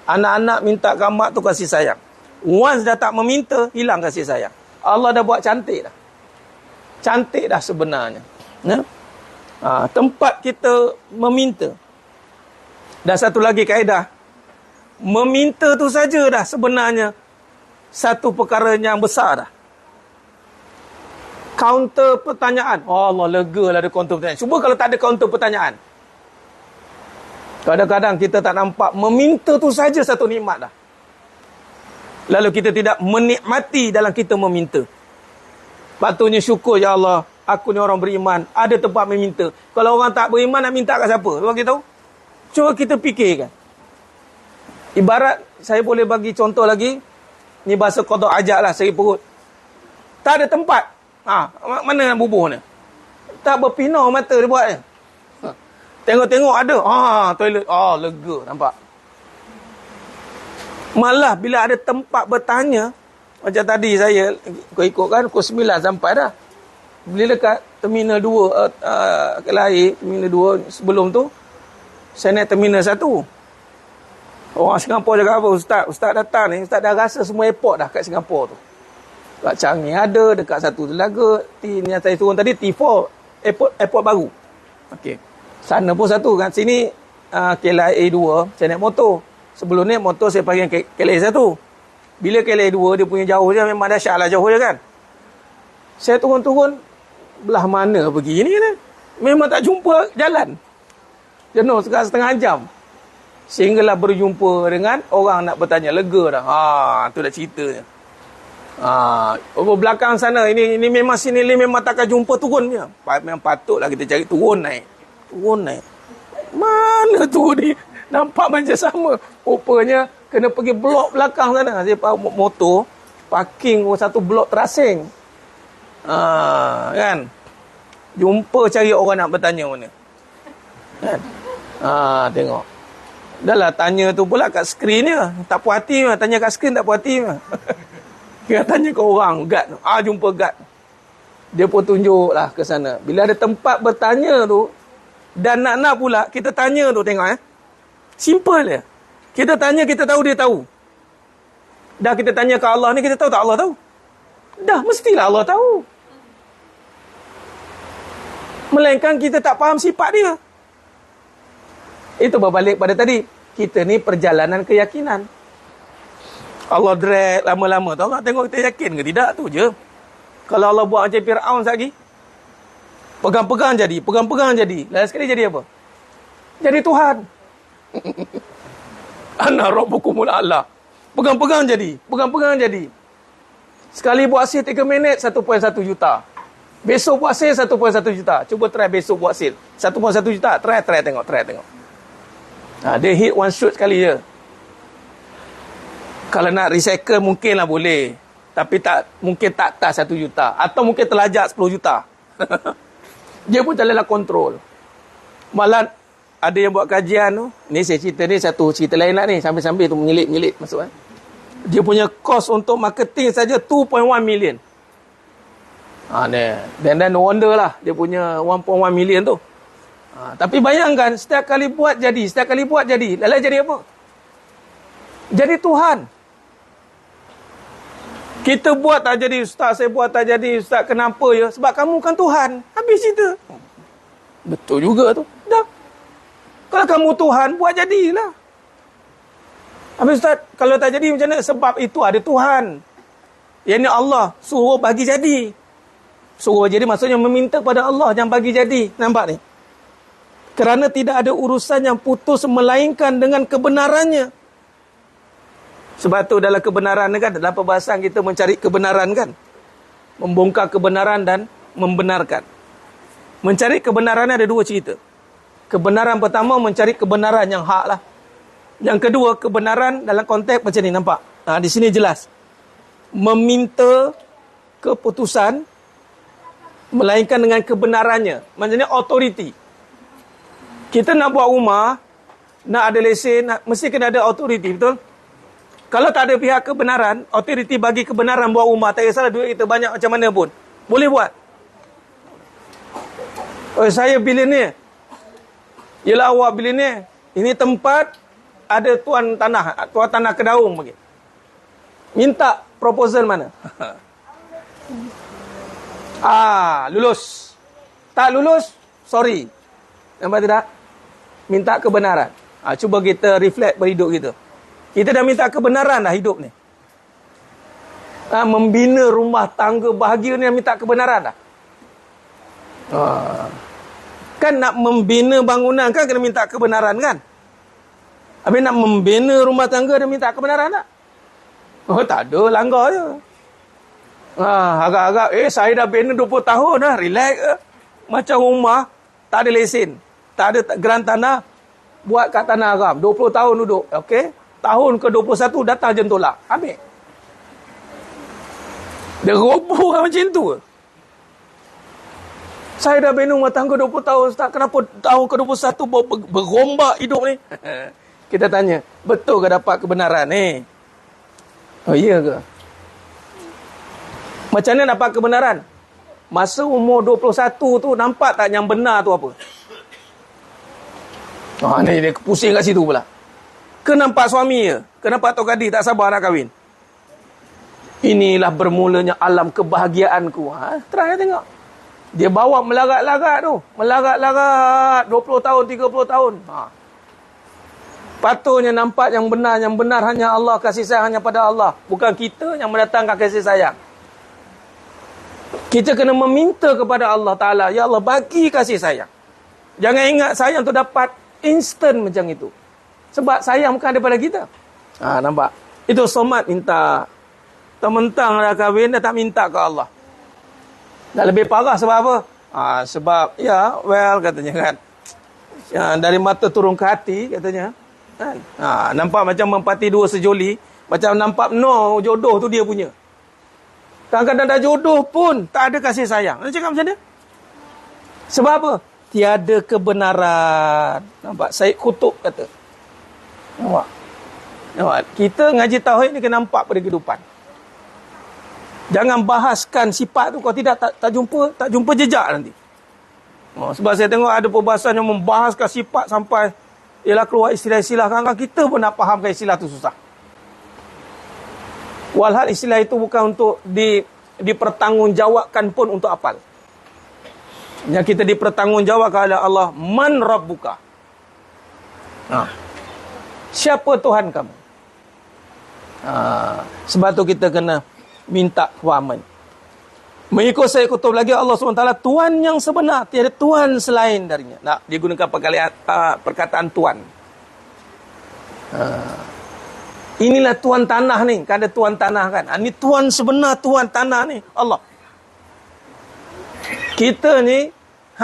Anak-anak minta ke mak tu kasih sayang. Once dah tak meminta, hilang kasih sayang. Allah dah buat cantik dah. Cantik dah sebenarnya. Tempat kita meminta. Dan satu lagi kaedah, meminta tu saja dah sebenarnya satu perkara yang besar dah. Counter pertanyaan. Oh Allah, lega lah ada counter pertanyaan. Cuba kalau tak ada counter pertanyaan. Kadang-kadang kita tak nampak meminta tu saja satu nikmat dah. Lalu kita tidak menikmati dalam kita meminta. Patutnya syukur, ya Allah, aku ni orang beriman, ada tempat meminta. Kalau orang tak beriman nak minta kat siapa? Bagi tahu. Cuba kita fikirkan. Ibarat saya boleh bagi contoh lagi. Ni bahasa qada ajak lah, seri perut. Tak ada tempat. Mana nak bubuh ni? Tak berpinau mata dia buat ni. Tengok-tengok ada. Toilet. Lega nampak. Malah bila ada tempat bertanya, macam tadi saya ikut kan pukul 9 sampai dah. Bila dekat Terminal 2 Kelahir, Terminal 2 sebelum tu, saya naik Terminal 1. Orang Singapura cakap apa? Ustaz datang ni, Ustaz dah rasa semua airport dah kat Singapura tu. Kat Changi ada, dekat satu Telaga, ni yang saya turun tadi, T4, airport baru. Okey. Sana pun satu, kan sini KLIA 2, saya naik motor. Sebelum naik motor, saya panggil KLIA 1. Bila KLIA 2, dia punya jauh je, memang dahsyat lah jauh je kan. Saya turun-turun, belah mana pergi ni kan? Memang tak jumpa jalan. Jenuh setengah jam. Sehinggalah berjumpa dengan orang nak bertanya. Lega dah. Tu dah ceritanya. Belakang sana, ini memang sini memang takkan jumpa turun je. Memang patutlah kita cari turun naik. Mana tu ni? Nampak macam sama. Rupanya kena pergi blok belakang sana. Saya motor parking satu blok terasing. Kan? Jumpa cari orang nak bertanya mana. Kan? Tengok. Dah lah tanya tu pula kat skrin je. Tak puas hati mah. Tanya kat skrin tak puas hati mah. Kita tanya ke orang, guard tu. Jumpa guard. Dia pun tunjuk lah ke sana. Bila ada tempat bertanya tu, dan nak pula, kita tanya tu tengok simple je. Kita tanya, kita tahu dia tahu. Dah kita tanya ke Allah ni, kita tahu tak Allah tahu? Dah, mestilah Allah tahu. Melainkan kita tak faham sifat dia. Itu berbalik pada tadi. Kita ni perjalanan keyakinan. Allah drag lama-lama. Allah tengok kita yakin ke tidak, tu je. Kalau Allah buat macam Fir'aun lagi, pegang-pegang jadi. Lalu sekali jadi apa? Jadi Tuhan. Ana rabbukumul a'la. Pegang-pegang jadi. Sekali buat sale 3 minit, 1.1 juta. Besok buat sale 1.1 juta. Cuba try besok buat sale 1.1 juta. Try tengok. Dia hit one shot sekali je. Kalau nak recycle mungkin lah boleh. Tapi mungkin tak atas 1 juta. Atau mungkin terlajak 10 juta. Dia pun tak boleh kontrol. Malah ada yang buat kajian tu. Ni saya cerita ni satu cerita lain lah ni. Sambil-sambil tu menyelit masuk. Dia punya cost untuk marketing saja 2.1 million. Dan no wonder lah. Dia punya 1.1 million tu. Tapi bayangkan setiap kali buat jadi. Lalu jadi apa? Jadi Tuhan. Kita buat tak jadi ustaz, saya buat tak jadi ustaz. Kenapa ya? Sebab kamu kan Tuhan. Habis cerita. Betul juga tu. Dah. Kalau kamu Tuhan, buat jadilah. Habis ustaz, kalau tak jadi macam mana? Sebab itu ada Tuhan. Yang ni Allah suruh bagi jadi. Suruh bagi jadi maksudnya meminta pada Allah yang bagi jadi. Nampak ni? Kerana tidak ada urusan yang putus melainkan dengan kebenarannya. Sebab tu dalam kebenaran kan, dalam perbahasan kita mencari kebenaran kan. Membongkar kebenaran dan membenarkan. Mencari kebenaran ada 2 cerita. Kebenaran pertama mencari kebenaran yang hak lah. Yang kedua kebenaran dalam konteks macam ni, nampak? Di sini jelas. Meminta keputusan melainkan dengan kebenarannya. Maksudnya authority. Kita nak buat rumah, nak ada lesen, mesti kena ada authority, betul? Kalau tak ada pihak kebenaran, authority bagi kebenaran buat rumah, tak kisahlah duit kita banyak macam mana pun. Boleh buat. Saya billionaire. Yelah awak billionaire. Ini tempat ada tuan tanah Kedaung bagi. Minta proposal mana? Lulus. Tak lulus, sorry. Nampak tidak? Minta kebenaran. Cuba kita reflect berhidup kita. Kita dah minta kebenaran dah hidup ni. Membina rumah tangga bahagia ni minta kebenaran dah. Kan nak membina bangunan kan kena minta kebenaran kan? Habis nak membina rumah tangga dia minta kebenaran tak? Tak ada, langgar je. Agak-agak, saya dah bina 20 tahun dah, relax ke? Macam rumah, tak ada lesen. Tak ada geran tanah, buat kat tanah haram. 20 tahun duduk, okey? Tahun ke-21 datang jentolak. Ambil. Dia roboh macam tu. Saya dah bina rumah tangga 20 tahun. Ustaz, kenapa tahun ke-21 berombak hidup ni? Kita tanya, betul ke dapat kebenaran ni? Iya ke? Macam mana dapat kebenaran? Masa umur 21 tu, nampak tak yang benar tu apa? Ni dia pusing kat situ pula. Kenapa suami ya? Kenapa Tok Kadi tak sabar nak kahwin? Inilah bermulanya alam kebahagiaanku. Terang tengok. Dia bawa melarat-larat tu. Melarat-larat 20 tahun, 30 tahun. Patutnya nampak yang benar hanya Allah, kasih sayang hanya pada Allah. Bukan kita yang mendatangkan kasih sayang. Kita kena meminta kepada Allah Ta'ala. Ya Allah, bagi kasih sayang. Jangan ingat sayang tu dapat instant macam itu. Sebab sayang bukan daripada kita. Nampak? Itu Somad minta Mentang-mentang dah kahwin, dah tak minta ke Allah. Dah lebih parah sebab apa? Sebab, katanya kan. Dari mata turun ke hati, katanya. Kan? Nampak macam mempati dua sejoli. Macam nampak jodoh tu dia punya. Kadang-kadang dah jodoh pun tak ada kasih sayang. Dia cakap macam mana? Sebab apa? Tiada kebenaran. Nampak? Syed Qutb kata. Nampak? Kita ngaji tauhid ni kena nampak pada kehidupan. Jangan bahaskan sifat tu, kalau tidak tak jumpa jejak nanti. Sebab saya tengok ada perbahasan yang membahaskan sifat sampai ialah keluar istilah-istilah. Kadang-kadang kita pun nak fahamkan istilah tu susah. Walhal istilah itu bukan untuk dipertanggungjawabkan pun untuk apal. Yang kita dipertanggungjawabkan oleh Allah, man rabbuka. Siapa Tuhan kamu? Sebab tu kita kena minta kefahaman. Mengikut Syed Qutb lagi, Allah SWT Tuhan yang sebenar, tiada Tuhan selain darinya. Nak digunakan perkataan Tuhan. Inilah Tuhan tanah ni. Kan ada Tuhan tanah kan. Ini Tuhan sebenar, Tuhan tanah ni Allah. Kita ni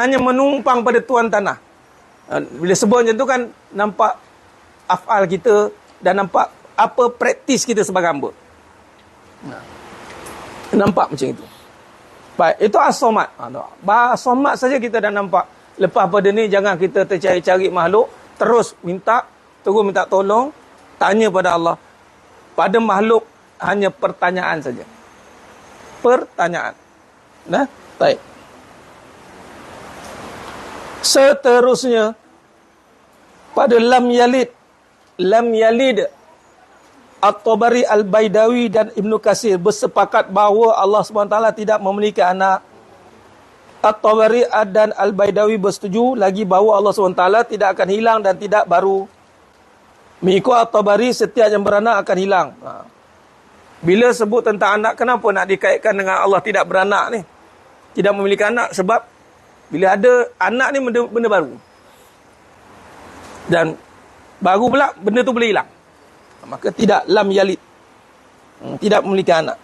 hanya menumpang pada Tuhan tanah. Bila sebut macam tu kan, nampak afal kita dan nampak apa praktis kita sebagai hamba. Nampak macam itu. Baik, itu as-somad. As-somad saja kita dah nampak. Lepas pada ni jangan kita tercari-cari makhluk, terus terus minta tolong, tanya pada Allah. Pada makhluk hanya pertanyaan saja. Pertanyaan. Baik. Seterusnya pada lam yalid At-Tabari, Al-Baidawi dan Ibnu Katsir bersepakat bahawa Allah SWT tidak memiliki anak. At-Tabari dan Al-Baidawi bersetuju lagi bahawa Allah SWT tidak akan hilang dan tidak baru. Mengikut At-Tabari, setiap yang beranak akan hilang. Bila sebut tentang anak, kenapa nak dikaitkan dengan Allah tidak beranak ni? Tidak memiliki anak, sebab bila ada anak ni benda baru. Dan baru pula benda tu boleh hilang. Maka tidak lam yalid. Tidak memiliki anak.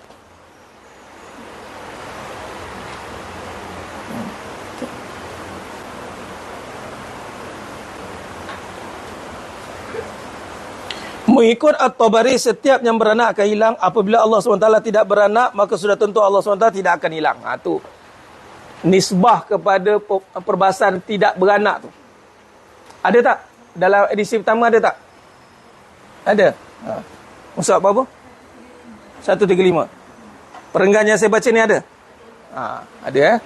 Mengikut At-Tabari, setiap yang beranak akan hilang. Apabila Allah SWT tidak beranak, maka sudah tentu Allah SWT tidak akan hilang. Tu nisbah kepada perbahasan tidak beranak tu. Ada tak? Dalam edisi pertama ada tak? Ada. Mushaf apa? 135. Perenggan yang saya baca ni ada? Ada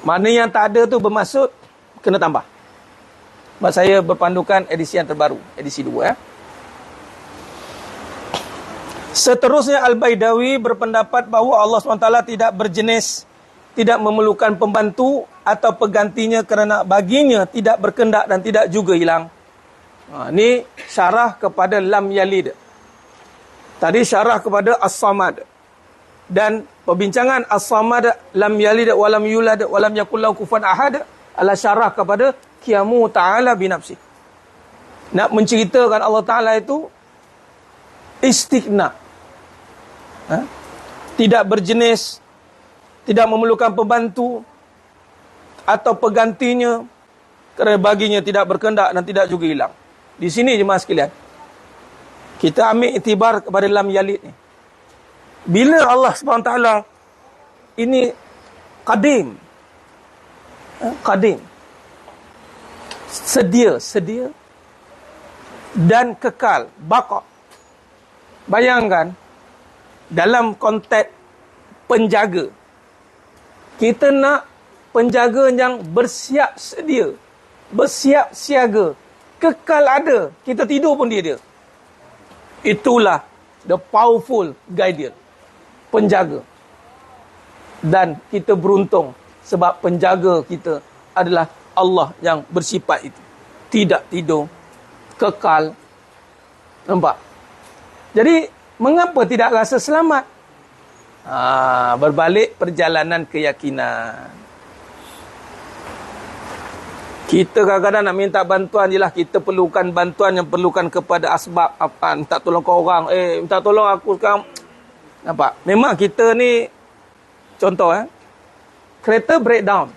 Mana yang tak ada tu bermaksud kena tambah. Sebab saya berpandukan edisi yang terbaru, edisi 2 Seterusnya Al-Baidawi berpendapat bahawa Allah SWT tidak berjenis, tidak memerlukan pembantu atau penggantinya kerana baginya tidak berkendak dan tidak juga hilang. Ini syarah kepada lam yalid. Tadi syarah kepada as-samad. Dan perbincangan as-samad, lam yalid wa lam yulad wa lam yakul lahu kufuwan ahad adalah syarah kepada qiyamu ta'ala binafsi. Nak menceritakan Allah Ta'ala itu istighna. Tidak berjenis, tidak memerlukan pembantu atau penggantinya kerana baginya tidak berkendak dan tidak juga hilang. Di sini jemaah sekalian, kita ambil iktibar kepada lam yalid ni. Bila Allah SWT ini qadim, sedia dan kekal, baqa. Bayangkan dalam konteks penjaga, kita nak penjaga yang bersiap sedia, bersiap siaga, kekal ada, kita tidur pun dia. Itulah the powerful guardian, penjaga. Dan kita beruntung sebab penjaga kita adalah Allah yang bersifat itu, tidak tidur, kekal. Nampak? Jadi mengapa tidak rasa selamat? Berbalik perjalanan keyakinan. Kita kadang-kadang nak minta bantuan je lah. Kita perlukan bantuan yang perlukan kepada asbab. Minta tolong ke orang. Minta tolong aku sekarang Nampak? Memang kita ni, contoh kereta breakdown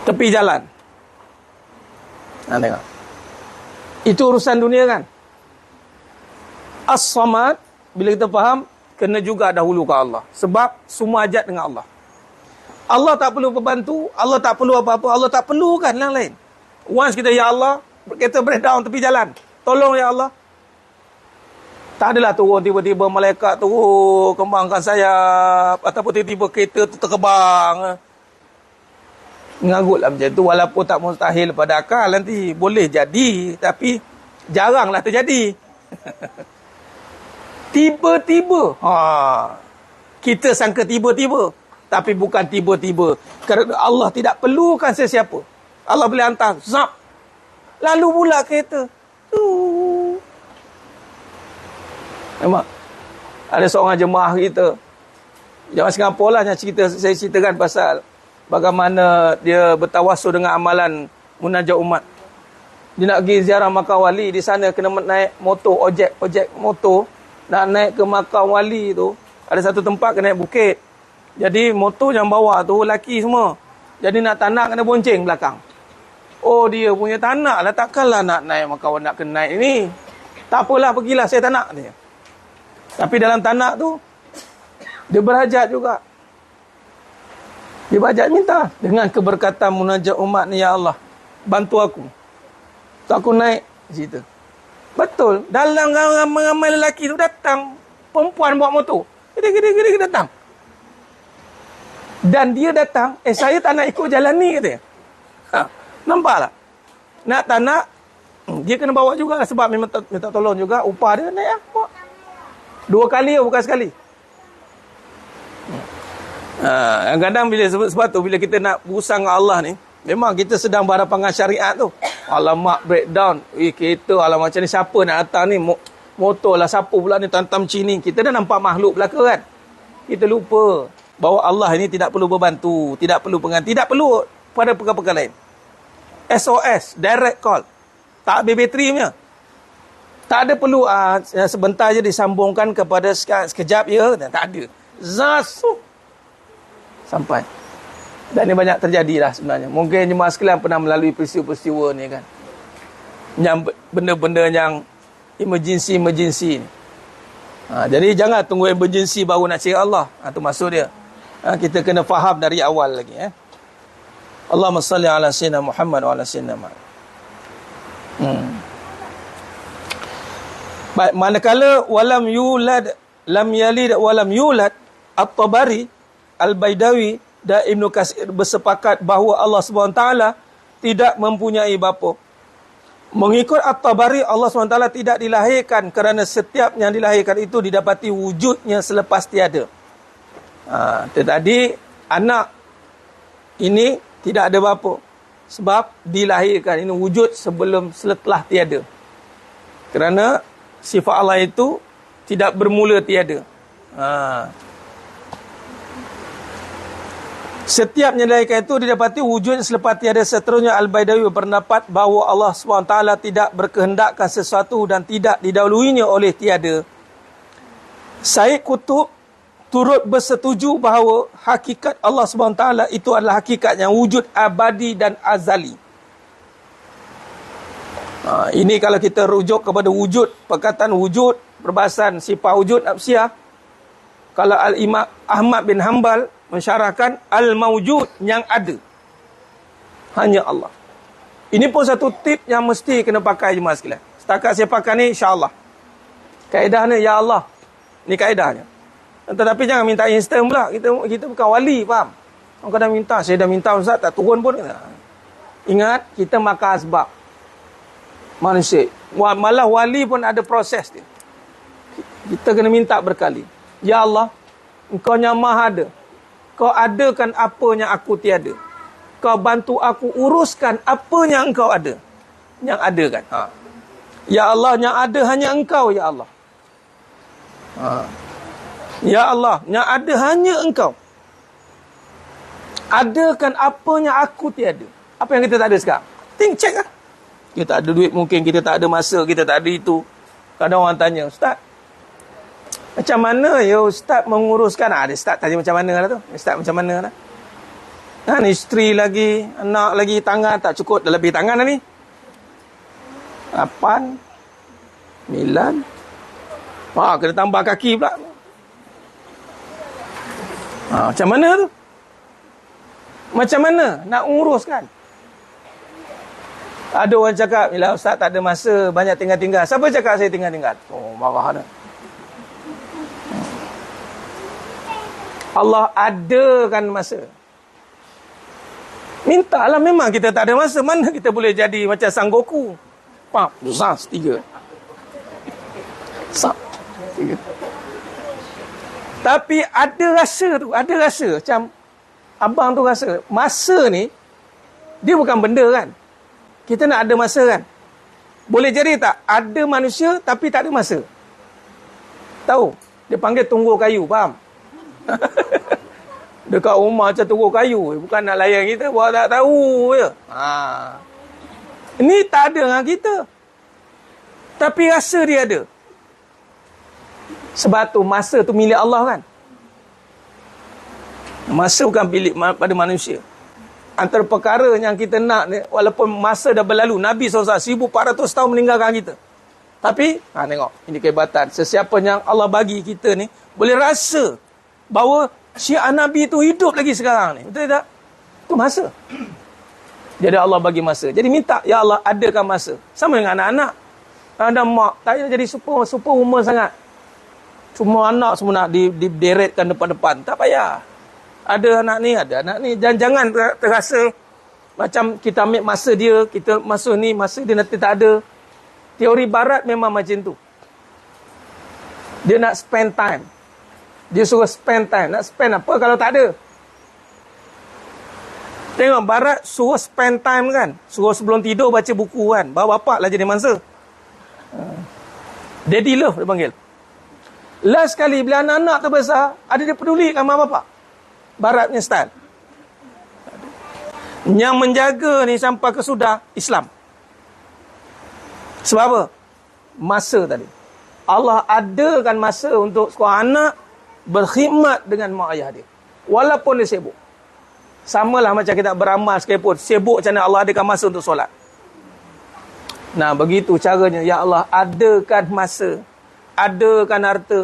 tepi jalan. Tengok. Itu urusan dunia kan. As-Samad, bila kita faham, kena juga dahulu ke Allah. Sebab semua hajat dengan Allah. Allah tak perlu pembantu, Allah tak perlu apa-apa, Allah tak perlukan yang lain. Once kita, ya Allah, kereta breakdown tepi jalan, tolong ya Allah. Tak adalah turun tiba-tiba malaikat turun kembangkan sayap, ataupun tiba-tiba kereta tu terbang. Ngagutlah macam tu. Walaupun tak mustahil pada akal, nanti boleh jadi, tapi jaranglah terjadi. Tiba-tiba. Kita sangka tiba-tiba, tapi bukan tiba-tiba. Kerana Allah tidak perlukan sesiapa. Allah boleh hantar, zap, lalu pula kereta. Memang ada seorang jemaah kita, jemaah Singapura lah, yang saya ceritakan pasal bagaimana dia bertawassul dengan amalan munajat umat. Dia nak pergi ziarah makam wali, di sana kena naik motor, ojek motor. Nak naik ke makam wali tu, ada satu tempat kena naik bukit. Jadi motor yang bawa tu lelaki semua. Jadi nak tak nak kena bonceng belakang. Oh, dia punya tak nak lah, takkanlah nak naik makam nak kena naik ni. Tak apalah, pergilah, saya tak nak dia. Tapi dalam tak nak tu, dia berhajat juga. Dia berhajat minta dengan keberkatan munajat umat ni, ya Allah, bantu aku. Tak aku naik cerita. Betul. Dalam ramai-ramai lelaki tu datang perempuan bawa motor. Gede datang. Dan dia datang, saya tak nak ikut jalan ni, katanya. Nampak tak? Nak tak nak, dia kena bawa juga lah, sebab memang minta tolong juga. Upah dia naik bawa. 2 kali bukan sekali. Kadang-kadang bila sebab tu, bila kita nak berusaha dengan Allah ni, memang kita sedang berhadapan dengan syariat tu. Alamak, breakdown. Kereta, alamak, macam ni siapa nak datang ni? Motor lah, siapa pula ni tantam cini. Kita dah nampak makhluk belaka kan. Kita lupa bahawa Allah ini tidak perlu berbantu, tidak perlu pengantin, tidak perlu pada perkara-perkara lain. SOS, direct call. Tak habis bateri punya. Tak ada perlu sebentar je disambungkan kepada sekejap ya. Tak ada. Zasuk. Sampai. Dan ini banyak terjadi lah sebenarnya. Mungkin jemaah sekalian pernah melalui peristiwa-peristiwa ni kan. Yang benda-benda yang emergency ni. Jadi jangan tunggu emergency baru nak cari Allah. Itu maksud dia. Kita kena faham dari awal lagi. Allahumma salli ala sayyidina Muhammad wa ala sayyidina Muhammad. Baik, manakala walam yulad, lam yalid walam yulad, At-Tabari, Al-Baidawi dan Ibnu Katsir bersepakat bahawa Allah SWT tidak mempunyai bapa. Mengikut At-Tabari, Allah SWT tidak dilahirkan kerana setiap yang dilahirkan itu didapati wujudnya selepas tiada. Tadi anak ini tidak ada bapa sebab dilahirkan, ini wujud setelah tiada. Kerana sifat Allah itu tidak bermula tiada. Setiap yang dilahirkan itu didapati wujud selepas tiada. Seterusnya Al-Baidawi berpendapat bahawa Allah SWT tidak berkehendakkan sesuatu dan tidak didahuluinya oleh tiada. Syed Qutb turut bersetuju bahawa hakikat Allah SWT itu adalah hakikat yang wujud abadi dan azali. Ini kalau kita rujuk kepada wujud, perkataan wujud, perbahasan sifat wujud nafsiyah. Kalau Al-Imam Ahmad bin Hanbal mensyarahkan al-mawjud, yang ada hanya Allah. Ini pun satu tip yang mesti kena pakai jemaah sekalian. Setakat saya pakai ni, insya-Allah. Kaedahnya ya Allah. Ni kaedahnya. Tetapi jangan minta instan pula. Kita bukan wali, faham? Orang kadang minta, saya dah minta Ustaz, tak turun pun. Ingat, kita makan asbab. Manusia. Malah wali pun ada proses dia. Kita kena minta berkali. Ya Allah, Engkau yang maha ada. Kau adakan apa yang aku tiada. Kau bantu aku uruskan apa yang Engkau ada. Yang ada kan. Ya Allah, yang ada hanya Engkau, ya Allah. Ya Allah, yang ada hanya Engkau. Adakan apa yang aku tiada. Apa yang kita tak ada sekarang? Check lah. Kita tak ada duit mungkin, kita tak ada masa, kita tak ada itu. Kadang orang tanya, Ustaz, Macam mana ya ustaz menguruskan? Dia start tanya macam mana lah tu. Ustaz macam mana lah. Isteri lagi, anak lagi, tangan tak cukup. Dah lebih tangan dah ni. 8, 9. Kena tambah kaki pula. Macam mana tu? Macam mana nak uruskan? Ada orang cakap, bila ustaz tak ada masa, banyak tinggal-tinggal. Siapa cakap saya tinggal-tinggal? Marah dah. Allah adakan masa. Mintalah, memang kita tak ada masa. Mana kita boleh jadi macam Sang Goku? Sas 3. Sas 3. Tapi ada rasa tu, ada rasa. Macam abang tu rasa, masa ni, dia bukan benda kan. Kita nak ada masa kan. Boleh jadi tak? Ada manusia tapi tak ada masa. Tahu? Dia panggil tunggu kayu, faham? Dekat rumah macam tunggu kayu. Bukan nak layan kita, buat tak tahu je. Ini tak ada dengan kita. Tapi rasa dia ada. Sebab tu masa tu milik Allah kan. Masa bukan milik pada manusia. Antara perkara yang kita nak ni, walaupun masa dah berlalu, Nabi SAW 1400 tahun meninggalkan kita. Tapi, tengok, ini kehebatan. Sesiapa yang Allah bagi kita ni, boleh rasa bahawa syiar Nabi tu hidup lagi sekarang ni. Betul tak? Itu masa. Jadi Allah bagi masa. Jadi minta, ya Allah adakan masa. Sama dengan anak-anak. Ada mak, tak payah jadi super umur sangat. Semua anak semua nak dideretkan depan-depan. Tak payah. Ada anak ni. Jangan terasa macam kita ambil masa dia, kita masa ni, masa dia nanti tak ada. Teori barat memang macam tu. Dia nak spend time. Dia suruh spend time. Nak spend apa kalau tak ada? Tengok, barat suruh spend time kan. Suruh sebelum tidur baca buku kan. Bawa bapak lah jadi mangsa. Daddy love dia panggil. Last kali bila anak-anak terbesar, ada dia peduli dengan mak bapak. Baratnya style. Yang menjaga ni sampai ke sudah Islam. Sebab apa? Masa tadi. Allah adakan masa untuk sekolah anak berkhidmat dengan mak ayah dia. Walaupun dia sibuk. Samalah macam kita beramal sekalipun. Sibuk macam mana Allah adakan masa untuk solat. Nah, begitu caranya. Ya Allah, adakan masa. Adakan harta.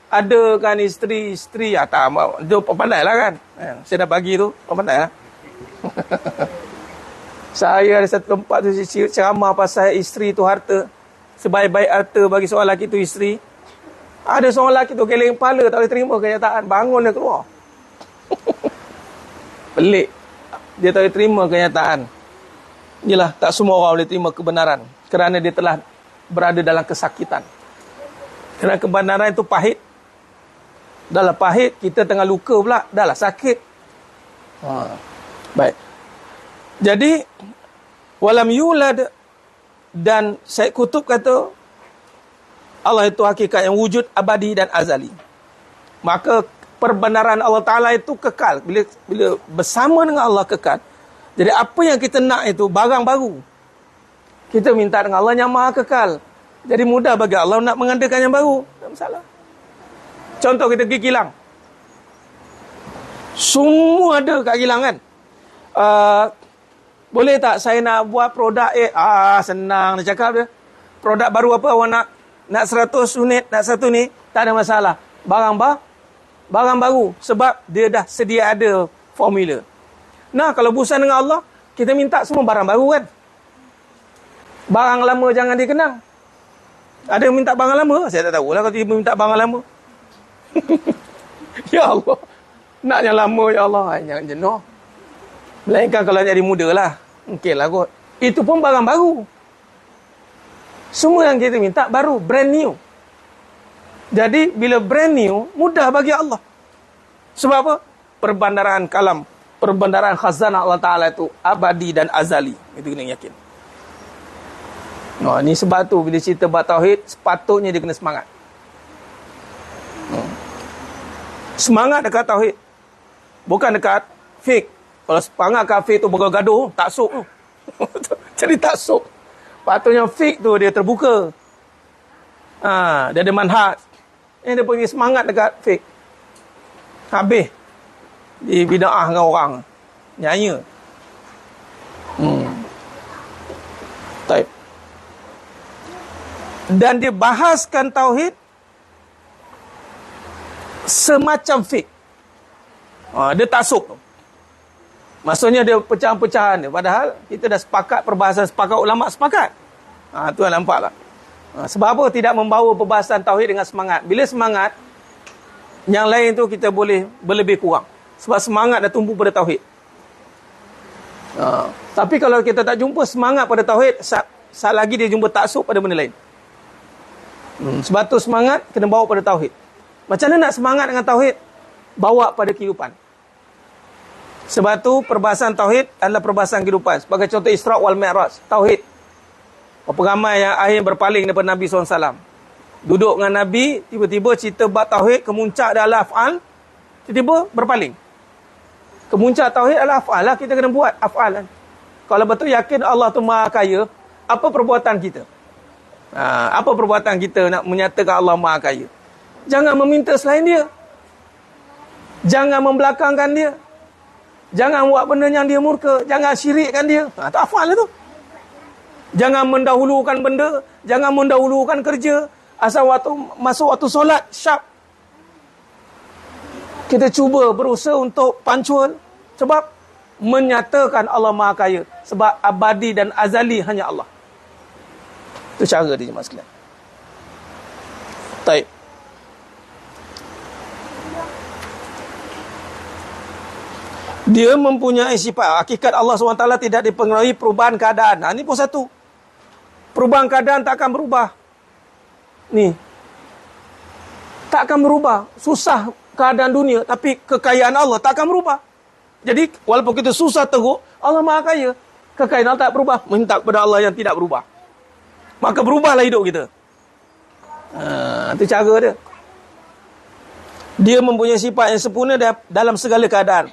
Adakan isteri. Tak, dia pandai lah kan. Saya dah bagi tu, pandai lah. Saya ada satu tempat tu ceramah pasal isteri tu harta. Sebaik-baik harta bagi seorang lelaki tu isteri. Ada seorang lelaki tu geleng kepala, tak boleh terima kenyataan. Bangun dia keluar. Pelik. Dia tak boleh terima kenyataan. Inilah, tak semua orang boleh terima kebenaran. Kerana dia telah berada dalam kesakitan. Kerana kebenaran itu pahit. Dah lah pahit, kita tengah luka pula. Dah lah sakit. Baik. Jadi, walam yulad, dan Syed Qutb kata, Allah itu hakikat yang wujud abadi dan azali. Maka perbenaran Allah Ta'ala itu kekal. Bila bersama dengan Allah kekal. Jadi apa yang kita nak itu barang baru. Kita minta dengan Allah yang maha kekal. Jadi mudah bagi Allah nak mengadakan yang baru. Tak masalah. Contoh kita pergi kilang. Semua ada kat kilang kan. Boleh tak saya nak buat produk senang dia cakap dia. Produk baru apa awak nak? Nak 100 unit, nak 1 ni, tak ada masalah. Barang baru. Sebab dia dah sedia ada formula. Nah, kalau berusaha dengan Allah, kita minta semua barang baru kan. Barang lama jangan dikenang. Ada yang minta barang lama? Saya tak tahulah kalau dia minta barang lama. Ya Allah. Nak yang lama, ya Allah. Jangan jenuh. Melainkan kalau jadi muda lah. Mungkin lah kot. Itu pun barang baru. Semua yang kita minta baru. Brand new. Jadi, bila brand new, mudah bagi Allah. Sebab apa? Perbandaran kalam. Perbandaran khazanah Allah Ta'ala itu abadi dan azali. Itu kena yakin. Ini sebab tu, bila cerita bab tauhid, sepatutnya dia kena semangat. Semangat dekat tauhid. Bukan dekat fik. Kalau semangat kat fik tu bergaduh, tak sok tu. Jadi tak sok. Patutnya fik tu dia terbuka. Dia ada manhaj. Dia pergi semangat dekat fake. Habis di bid'ah dengan orang. Nyaya. Taib. Dan dia bahaskan tauhid semacam fake. Dia taksub. Maksudnya dia pecahan-pecahan dia. Padahal kita dah sepakat, perbahasan sepakat, ulama sepakat. Tuan nampak tak? Sebab apa tidak membawa perbahasan tauhid dengan semangat? Bila semangat, yang lain tu kita boleh berlebih kurang. Sebab semangat dah tumbuh pada tauhid. Tapi kalau kita tak jumpa semangat pada tauhid, saat lagi dia jumpa taksub pada benda lain. Sebab tu semangat kena bawa pada tauhid. Macam mana nak semangat dengan tauhid? Bawa pada kehidupan. Sebab tu perbahasan tauhid adalah perbahasan kehidupan. Sebagai contoh Isra' wal Mi'raj, tauhid. Berapa ramai yang akhir berpaling daripada Nabi SAW. Duduk dengan Nabi, tiba-tiba cerita bab tauhid, kemuncak adalah af'al, tiba-tiba berpaling. Kemuncak tauhid adalah af'al lah, kita kena buat af'al lah. Kalau betul yakin Allah tu Maha Kaya, apa perbuatan kita? Apa perbuatan kita nak menyatakan Allah Maha Kaya? Jangan meminta selain dia. Jangan membelakangkan dia. Jangan buat benda yang dia murka. Jangan syirikkan dia. Itu afal lah tu. Jangan mendahulukan benda. Jangan mendahulukan kerja. Asal masuk waktu solat, syap. Kita cuba berusaha untuk pancul. Sebab menyatakan Allah Maha Kaya. Sebab abadi dan azali hanya Allah. Itu cara dia jemaah sekalian. Baik. Dia mempunyai sifat. Hakikat Allah SWT tidak dipengaruhi perubahan keadaan. Ini pun satu. Perubahan keadaan tak akan berubah. Ni. Tak akan berubah. Susah keadaan dunia. Tapi kekayaan Allah tak akan berubah. Jadi, walaupun kita susah teruk, Allah Maha Kaya. Kekayaan Allah tak berubah. Minta kepada Allah yang tidak berubah. Maka berubahlah hidup kita. Itu cara dia. Dia mempunyai sifat yang sempurna dalam segala keadaan.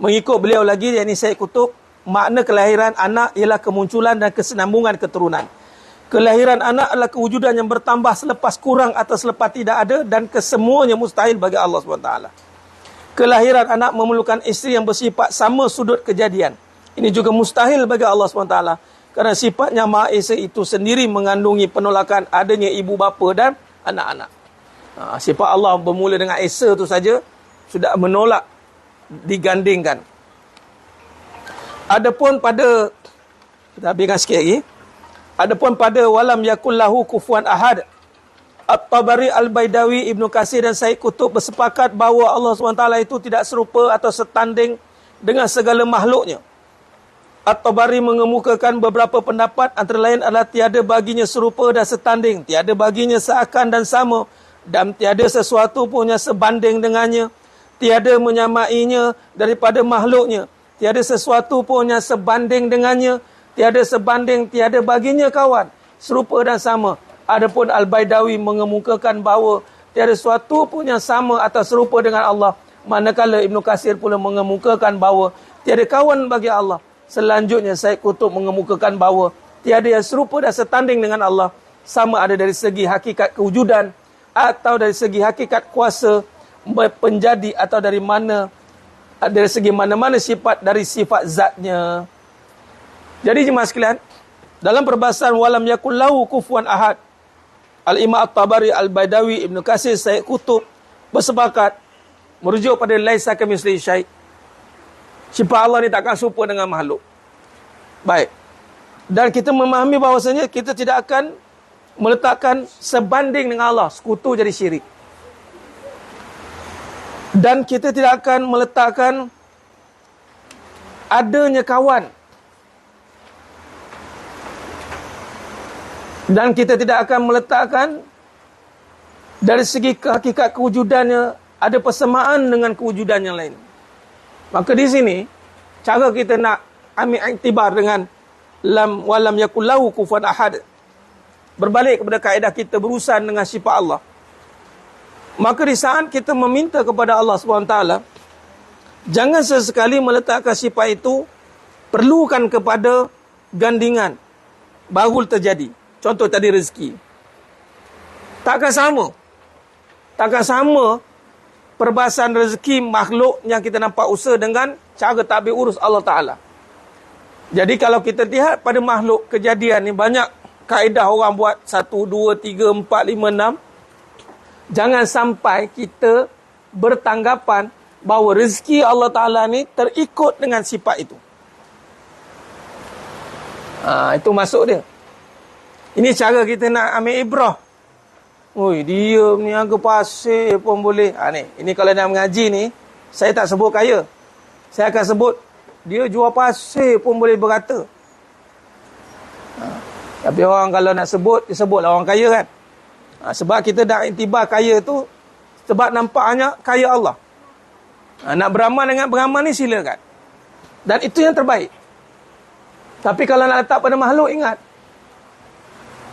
Mengikut beliau lagi, yakni Syed Qutb, makna kelahiran anak ialah kemunculan dan kesinambungan keturunan. Kelahiran anak adalah kewujudan yang bertambah selepas kurang atau selepas tidak ada, dan kesemuanya mustahil bagi Allah SWT. Kelahiran anak memerlukan isteri yang bersifat sama sudut kejadian. Ini juga mustahil bagi Allah SWT. Kerana sifatnya Maha Esa itu sendiri mengandungi penolakan adanya ibu bapa dan anak-anak. Sifat Allah bermula dengan Esa itu saja sudah menolak digandingkan. Adapun pada, kita habiskan sikit lagi. Adapun pada walam yakul lahu kufuwan ahad, At-Tabari, Al-Baidawi, Ibnu Katsir dan Syed Qutb bersepakat bahawa Allah SWT itu tidak serupa atau setanding dengan segala makhluknya. At-Tabari mengemukakan beberapa pendapat, antara lain adalah tiada baginya serupa dan setanding, tiada baginya seakan dan sama, dan tiada sesuatu pun yang sebanding dengannya, tiada menyamainya daripada makhluknya, tiada sesuatu pun yang sebanding dengannya, tiada sebanding, tiada baginya kawan, serupa dan sama. Adapun Al-Baidawi mengemukakan bahawa tiada sesuatu pun yang sama atau serupa dengan Allah, manakala Ibnu Katsir pula mengemukakan bahawa tiada kawan bagi Allah. Selanjutnya Syed Qutb mengemukakan bahawa tiada yang serupa dan setanding dengan Allah, sama ada dari segi hakikat kewujudan atau dari segi hakikat kuasa penjadi, atau dari segi mana-mana sifat dari sifat zatnya. Jadi jemaah sekalian, dalam perbahasan walam yakul lahu kufuwan ahad, Al-Imam At-Tabari, Al-Baidawi, Ibnu Katsir, Syed Qutb bersepakat merujuk pada laisa kamitslihi syai'. Sifat Allah ni takkan serupa dengan makhluk. Baik. Dan kita memahami bahawasanya kita tidak akan meletakkan sebanding dengan Allah, sekutu jadi syirik. Dan kita tidak akan meletakkan adanya kawan. Dan kita tidak akan meletakkan dari segi hakikat kewujudannya ada persamaan dengan kewujudan yang lain. Maka di sini cara kita nak ambil iktibar dengan walam yakul lahu kufuwan ahad, berbalik kepada kaedah kita berurusan dengan sifat Allah. Maka di saat kita meminta kepada Allah SWT, jangan sesekali meletakkan sifat itu perlukan kepada gandingan baru terjadi. Contoh tadi rezeki. Takkan sama. Takkan sama perbahasan rezeki makhluk yang kita nampak usaha dengan cara takbir urus Allah Ta'ala. Jadi kalau kita lihat pada makhluk kejadian ni, banyak kaedah orang buat 1, 2, 3, 4, 5, 6. Jangan sampai kita bertanggapan bahawa rezeki Allah Ta'ala ni terikut dengan sifat itu. Itu masuk dia. Ini cara kita nak ambil ibrah. Oi, dia meniaga pasir pun boleh. Ni, ini kalau nak mengaji ni, saya tak sebut kaya. Saya akan sebut, dia jual pasir pun boleh berkata. Tapi orang kalau nak sebut, dia sebutlah orang kaya kan. Sebab kita nak intibar kaya tu, sebab nampaknya kaya Allah. Nak beramal dengan beramal ni silakan. Dan itu yang terbaik. Tapi kalau nak letak pada makhluk, ingat,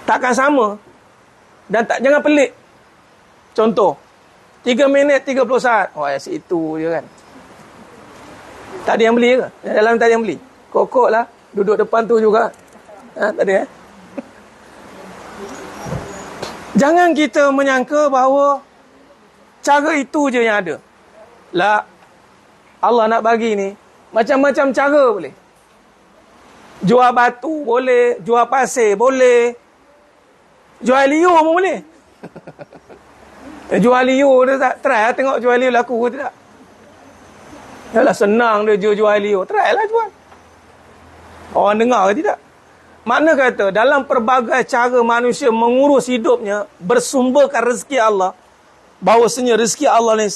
takkan sama. Dan jangan pelik. Contoh, 3 minit 30 saat. Asyik itu je kan. Tak ada yang beli ke? Dalam tak ada yang beli. Kokok lah. Duduk depan tu juga. Tak ada Jangan kita menyangka bahawa cara itu je yang ada. Lah, Allah nak bagi ni, macam-macam cara boleh. Jual batu boleh. Jual pasir boleh. Jual liur pun boleh. Jual liur dia tak try lah tengok jual liur laku ke tidak. Yalah senang dia jual liur. Try lah jual. Orang dengar ke tidak? Makna kata dalam pelbagai cara manusia mengurus hidupnya bersumberkan rezeki Allah. Bahawasanya rezeki Allah ni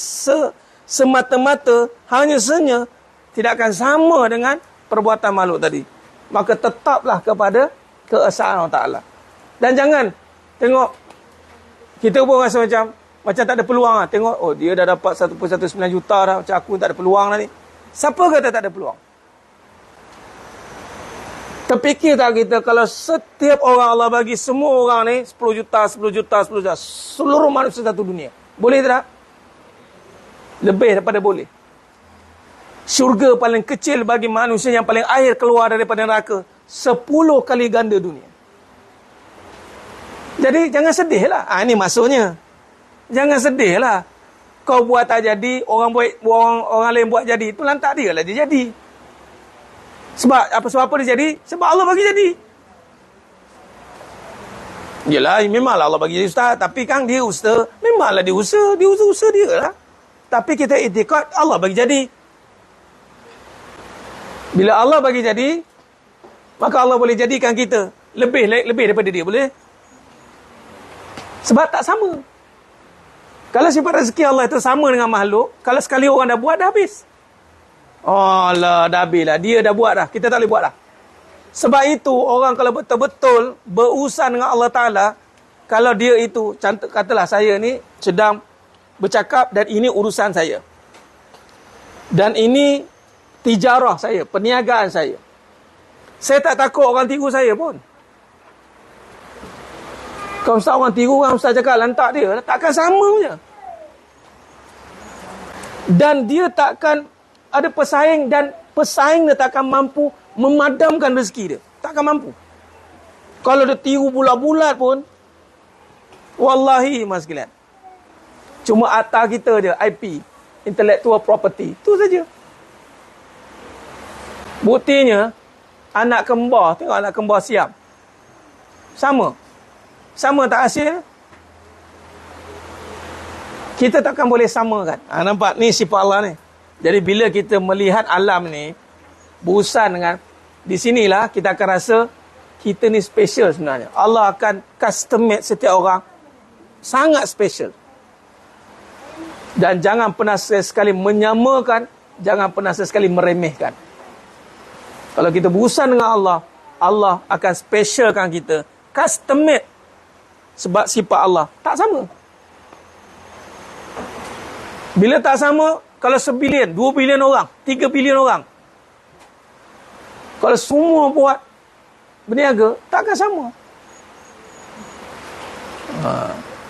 semata-mata hanya sahaja tidak akan sama dengan perbuatan makhluk tadi. Maka tetaplah kepada keesaan Allah Ta'ala. Dan jangan tengok, kita pun rasa macam tak ada peluang lah. Tengok, oh dia dah dapat 1.19 juta dah. Macam aku tak ada peluang lah ni. Siapa kata tak ada peluang? Terfikir tak kita kalau setiap orang Allah bagi semua orang ni 10 juta, 10 juta, 10 juta. Seluruh manusia satu dunia. Boleh tak? Lebih daripada boleh. Syurga paling kecil bagi manusia yang paling akhir keluar daripada neraka 10 kali ganda dunia. Jadi jangan sedih lah. Ini maksudnya. Jangan sedih lah. Kau buat tak jadi, orang lain buat jadi. Itu lantak dia lah dia jadi. Sebab apa dia jadi? Sebab Allah bagi jadi. Yelah, memanglah Allah bagi jadi ustaz. Tapi kan dia usaha. Memanglah dia usaha. Dia usaha dia lah. Tapi kita itikad Allah bagi jadi. Bila Allah bagi jadi, maka Allah boleh jadikan kita lebih daripada dia. Boleh? Sebab tak sama. Kalau sifat rezeki Allah itu sama dengan makhluk, kalau sekali orang dah buat, dah habis. Oh lah, dah habis lah. Dia dah buat dah. Kita tak boleh buat dah. Sebab itu, orang kalau betul-betul berurusan dengan Allah Ta'ala, kalau dia itu, katalah saya ni sedang bercakap dan ini urusan saya. Dan ini tijarah saya, perniagaan saya. Saya tak takut orang tiru saya pun. Kalau ustaz orang tiru, orang ustaz cakap lantak dia, takkan sama punya. Dan dia takkan ada pesaing, dan pesaing dia takkan mampu memadamkan rezeki dia. Takkan mampu. Kalau dia tiru bulat-bulat pun, wallahi mas sekalian, cuma atas kita dia, IP, intellectual property, itu saja. Buktinya, anak kembar, tengok anak kembar Siam. Sama tak hasil? Kita takkan boleh samakan. Nampak? Ni sifat Allah ni. Jadi bila kita melihat alam ni, berurusan dengan, di sinilah kita akan rasa, kita ni special sebenarnya. Allah akan custom made setiap orang. Sangat special. Dan jangan pernah sekali menyamakan, jangan pernah sekali meremehkan. Kalau kita berurusan dengan Allah, Allah akan specialkan kita. Custom made. Sebab sifat Allah tak sama. Bila tak sama, kalau 1 bilion, 2 bilion orang, 3 bilion orang, kalau semua buat berniaga, takkan sama.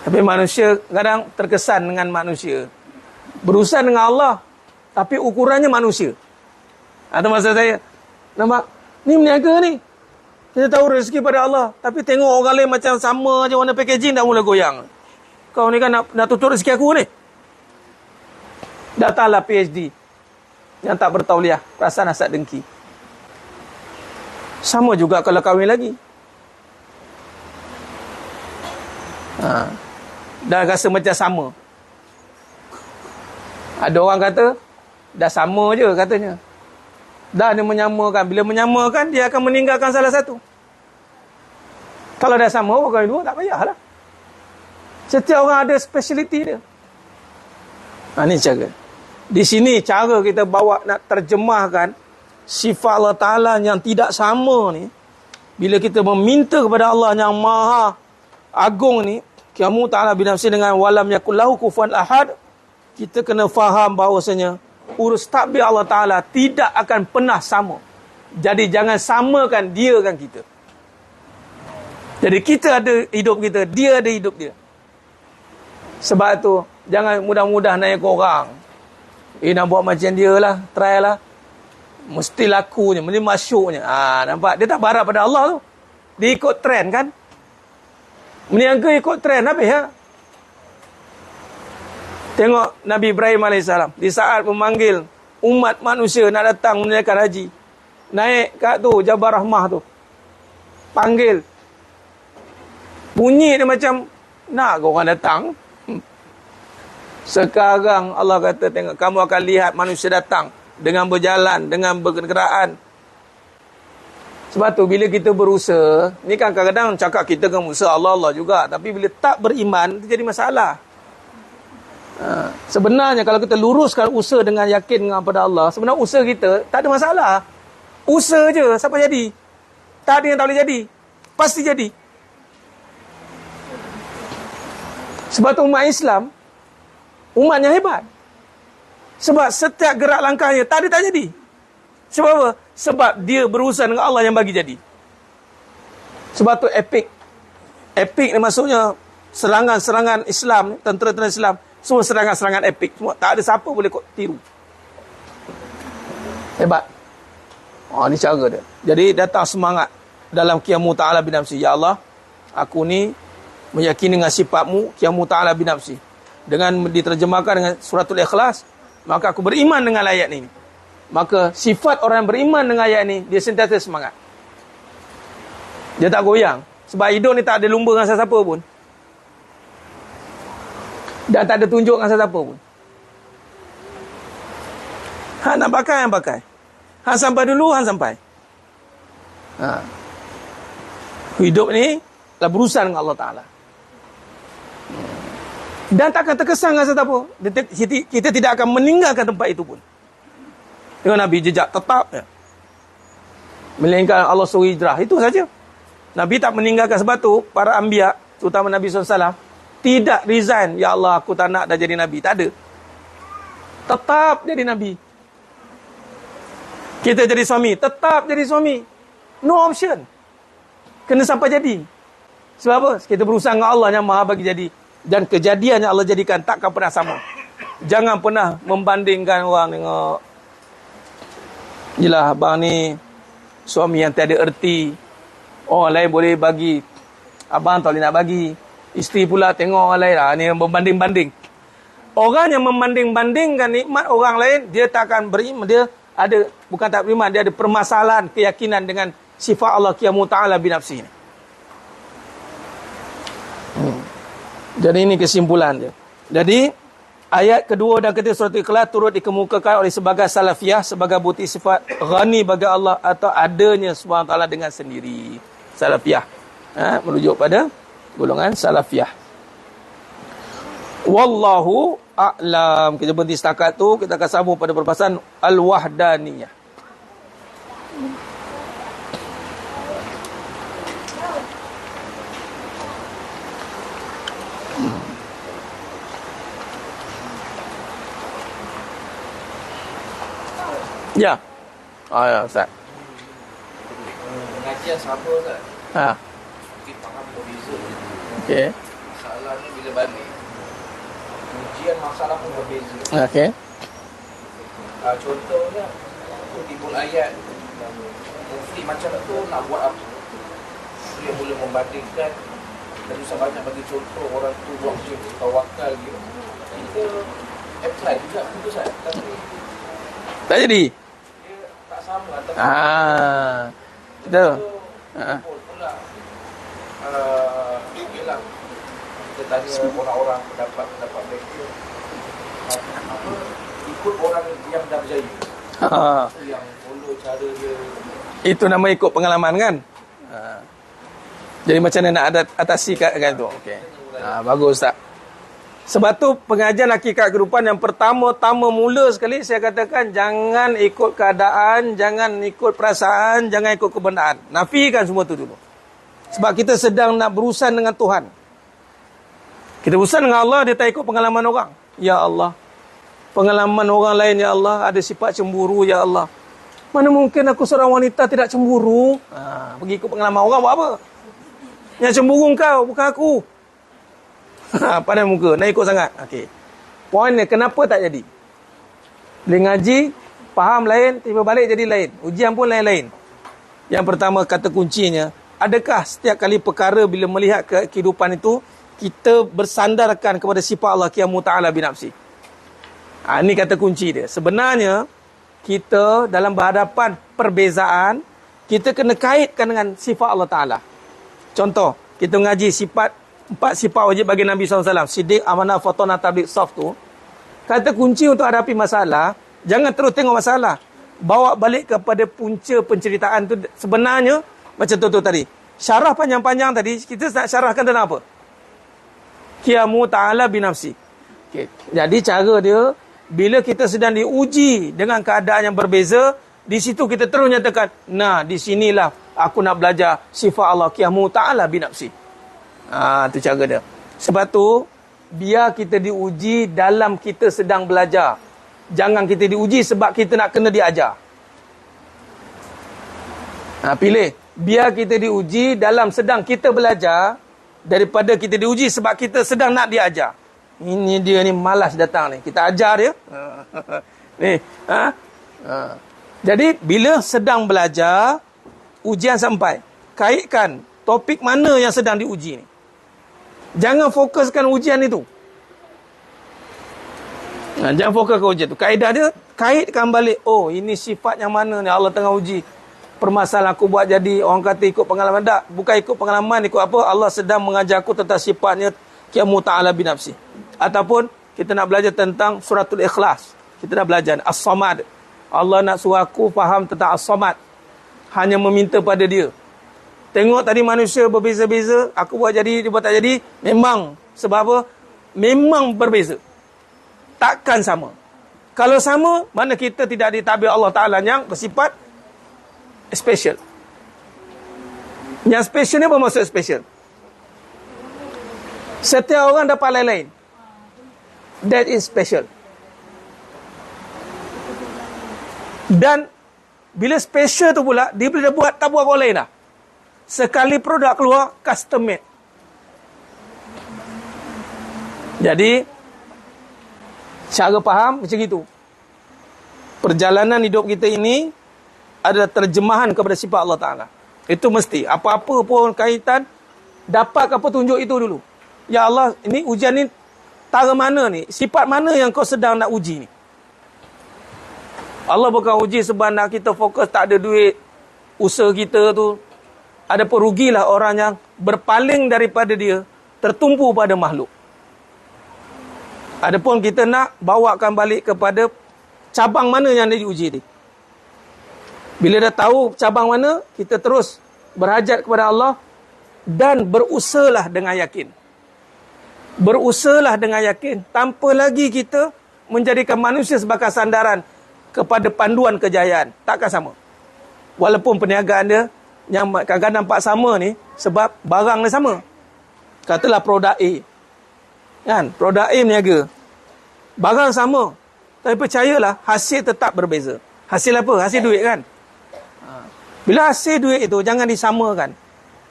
Tapi manusia kadang terkesan dengan manusia. Berurusan dengan Allah, tapi ukurannya manusia. Itu maksud saya. Nampak? Ni berniaga ni. Kita tahu rezeki pada Allah. Tapi tengok orang lain macam sama je warna packaging, dah mula goyang. Kau ni kan nak tutup rezeki aku ni. Datanglah PhD yang tak bertauliah, perasaan hasad dengki. Sama juga kalau kahwin lagi. Dah rasa macam sama. Ada orang kata dah sama je katanya. Dah dia menyamakan. Bila menyamakan, dia akan meninggalkan salah satu. Kalau dah sama, orang kahwin dua, tak payahlah. Setiap orang ada speciality dia. Ni cara. Di sini cara kita bawa nak terjemahkan sifat Allah Ta'ala yang tidak sama ni. Bila kita meminta kepada Allah yang maha agung ni, Qiyamu Ta'ala binafsi dengan walam yakullahu kufuwan ahad, kita kena faham bahawasanya urus takbir Allah Ta'ala tidak akan pernah sama. Jadi jangan samakan dia dengan kita. Jadi kita ada hidup kita, dia ada hidup dia. Sebab tu jangan mudah-mudah naik ke orang. Nak buat macam dia lah, try lah. Mesti lakunya, mesti masyuknya. Nampak? Dia tak berharap pada Allah tu. Dia ikut trend kan? Meniaga ikut trend habis ya. Tengok Nabi Ibrahim AS. Di saat memanggil umat manusia nak datang menunaikan haji. Naik kat tu, Jabal Rahmah tu. Panggil. Bunyi dia macam, nak ke orang datang? Sekarang Allah kata, tengok, kamu akan lihat manusia datang dengan berjalan, dengan berkenderaan. Sebab tu bila kita berusaha, ni kan kadang-kadang cakap kita kan berusaha Allah juga, tapi bila tak beriman, itu jadi masalah. Sebenarnya kalau kita luruskan usaha dengan yakin kepada Allah, sebenarnya usaha kita tak ada masalah. Usaha je, siapa jadi? Tak ada yang tak boleh jadi. Pasti jadi. Sebab tu umat Islam umatnya hebat. Sebab setiap gerak langkahnya tak ada tak jadi. Sebab apa? Sebab dia berurusan dengan Allah yang bagi jadi. Sebab tu epic. Epic ni maksudnya serangan-serangan Islam, tentera-tentera Islam, semua serangan-serangan epic. Semua tak ada siapa boleh tiru. Hebat. Ni cara dia. Jadi datang semangat dalam Qiyamu Ta'ala binafsi. Ya Allah, aku ni meyakini dengan sifatmu Qiyamu Ta'ala binafsi. Dengan diterjemahkan dengan suratul Ikhlas, maka aku beriman dengan ayat ini. Maka sifat orang yang beriman dengan ayat ini, dia sentiasa semangat. Dia tak goyang. Sebab hidup ni tak ada lumba dengan siapa pun. Dan tak ada tunjuk dengan siapa pun. Nak pakai, yang pakai. Sampai dulu, sampai. Hidup ni adalah berurusan dengan Allah Ta'ala. Dan takkan terkesan dengan siapa. Kita tidak akan meninggalkan tempat itu pun. Tengok Nabi jejak tetap ya. Melainkan Allah suruh hijrah. Itu saja. Nabi tak meninggalkan. Sebab tu para anbiya, terutama Nabi SAW, tidak resign. Ya Allah, aku tak nak dah jadi Nabi. Tak ada. Tetap jadi Nabi. Kita jadi suami, tetap jadi suami. No option. Kena sampai jadi. Sebab apa? Kita berusaha dengan Allah yang maha bagi jadi. Dan kejadian yang Allah jadikan takkan pernah sama. Jangan pernah membandingkan orang tengok. Yelah, abang ni suami yang tiada erti. Orang lain boleh bagi, abang tak boleh nak bagi. Isteri pula tengok orang lain. Ni membanding-banding. Orang yang membanding-bandingkan nikmat orang lain, dia tak akan beriman. Dia ada, bukan tak beriman, dia ada permasalahan keyakinan dengan sifat Allah Qiyamu Ta'ala binafsi ni. Jadi ini kesimpulan dia. Jadi ayat kedua dan ketiga surat Ikhlas turut dikemukakan oleh sebagai salafiyah sebagai bukti sifat ghani bagi Allah atau adanya Subhanahu Taala dengan sendiri. Salafiyah. Merujuk pada golongan salafiyah. Wallahu a'lam. Kita berhenti setakat tu, kita akan sambung pada perbahasan al-wahdaniyah. Ya. Ya, Ustaz. Pengajian sama, Ustaz. Kita faham berbeza. Okey. Masalahnya bila balik, ujian masalah pun berbeza. Okey. Contohnya, aku timbul ayat mufti macam tu nak buat apa? Dia boleh membandingkan Dan Ustaz banyak bagi contoh orang tu buat macam tu, tawakal dia. Kita apply juga betul Ustaz. Tapi Tak jadi. dia tak sama antara Betul. pula. Yelah, kita tanya orang-orang pendapat mereka. Apa, ikut orang yang dah berjaya. Yang follow cara dia. Itu nama ikut pengalaman kan. Jadi macam mana nak atasi kan tu. Okey. Bagus tak? Sebab tu pengajian hakikat kehidupan yang pertama-tama mula sekali saya katakan jangan ikut keadaan, jangan ikut perasaan, jangan ikut kebenaran. Nafikan semua tu dulu. Sebab kita sedang nak berurusan dengan Tuhan. Kita berurusan dengan Allah, dia tak ikut pengalaman orang. Ya Allah. Pengalaman orang lain, ya Allah, ada sifat cemburu, ya Allah. Mana mungkin aku seorang wanita tidak cemburu? Pergi ikut pengalaman orang buat apa? Yang cemburu kau, bukan aku. Pandai muka, nak ikut sangat. Okey. Poinnya, kenapa tak jadi? Boleh ngaji, faham lain, tiba balik jadi lain. Ujian pun lain-lain. Yang pertama, kata kuncinya, adakah setiap kali perkara bila melihat kehidupan itu, kita bersandarkan kepada sifat Allah Qiyamu Ta'ala binafsi? Ini kata kunci dia. Sebenarnya, kita dalam berhadapan perbezaan, kita kena kaitkan dengan sifat Allah Ta'ala. Contoh, kita mengaji 4 sifat wajib bagi Nabi SAW. Siddiq, amanah, fatonah, tabligh, saf tu. Kata kunci untuk hadapi masalah, jangan terus tengok masalah. Bawa balik kepada punca penceritaan tu. Sebenarnya, macam tu tadi. Syarah panjang-panjang tadi, kita nak syarahkan tentang apa? Qiyamu Ta'ala binafsi. Okay. Jadi cara dia, bila kita sedang diuji dengan keadaan yang berbeza, di situ kita terus nyatakan, nah, di sinilah aku nak belajar sifat Allah Qiyamu Ta'ala binafsi. Itu cara dia. Sebab tu, biar kita diuji dalam kita sedang belajar. Jangan kita diuji sebab kita nak kena diajar. Pilih. Biar kita diuji dalam sedang kita belajar, daripada kita diuji sebab kita sedang nak diajar. Ini dia ni malas datang ni. Kita ajar dia. Ni, Jadi bila sedang belajar, ujian sampai, kaitkan topik mana yang sedang diuji ni. Jangan fokuskan ujian itu. Jangan fokuskan ujian itu. Kaedah dia, kaitkan balik. Oh, ini sifat yang mana ni Allah tengah uji. Permasalahan aku buat jadi, orang kata ikut pengalaman. Tak, bukan ikut pengalaman, ikut apa? Allah sedang mengajar aku tentang sifatnya Qiyamu Ta'ala binafsi. Ataupun kita nak belajar tentang suratul ikhlas. Kita nak belajar As-Samad. Allah nak suruh aku faham tentang As-Samad. Hanya meminta pada dia. Tengok tadi manusia berbeza-beza. Aku buat jadi, dia buat tak jadi. Memang. Sebab apa? Memang berbeza. Takkan sama. Kalau sama, mana kita tidak ditabir Allah Ta'ala yang bersifat special. Yang special ni apa maksud special? Setiap orang dapat lain-lain. That is special. Dan bila special tu pula, dia boleh buat tak buat orang lain dah. Sekali produk keluar, custom made. Jadi, cara faham macam itu. Perjalanan hidup kita ini adalah terjemahan kepada sifat Allah Ta'ala. Itu mesti. Apa-apa pun kaitan, dapat apa tunjuk itu dulu. Ya Allah, ini ujian ni tara mana ni? Sifat mana yang kau sedang nak uji ni? Allah bukan uji sebab nak kita fokus tak ada duit. Usaha kita tu. Ada perugilah orang yang berpaling daripada dia, tertumpu pada makhluk. Adapun kita nak bawakan balik kepada cabang mana yang diuji ni. Bila dah tahu cabang mana, kita terus berhajat kepada Allah dan berusahalah dengan yakin. Berusahalah dengan yakin. Tanpa lagi kita menjadikan manusia sebagai sandaran kepada panduan kejayaan. Takkan sama. Walaupun perniagaan dia, yang kadang-kadang nampak sama ni, sebab barang dia sama. Katalah produk A. Kan? Produk A meniaga. Barang sama. Tapi percayalah, hasil tetap berbeza. Hasil apa? Hasil duit kan? Bila hasil duit itu, jangan disamakan.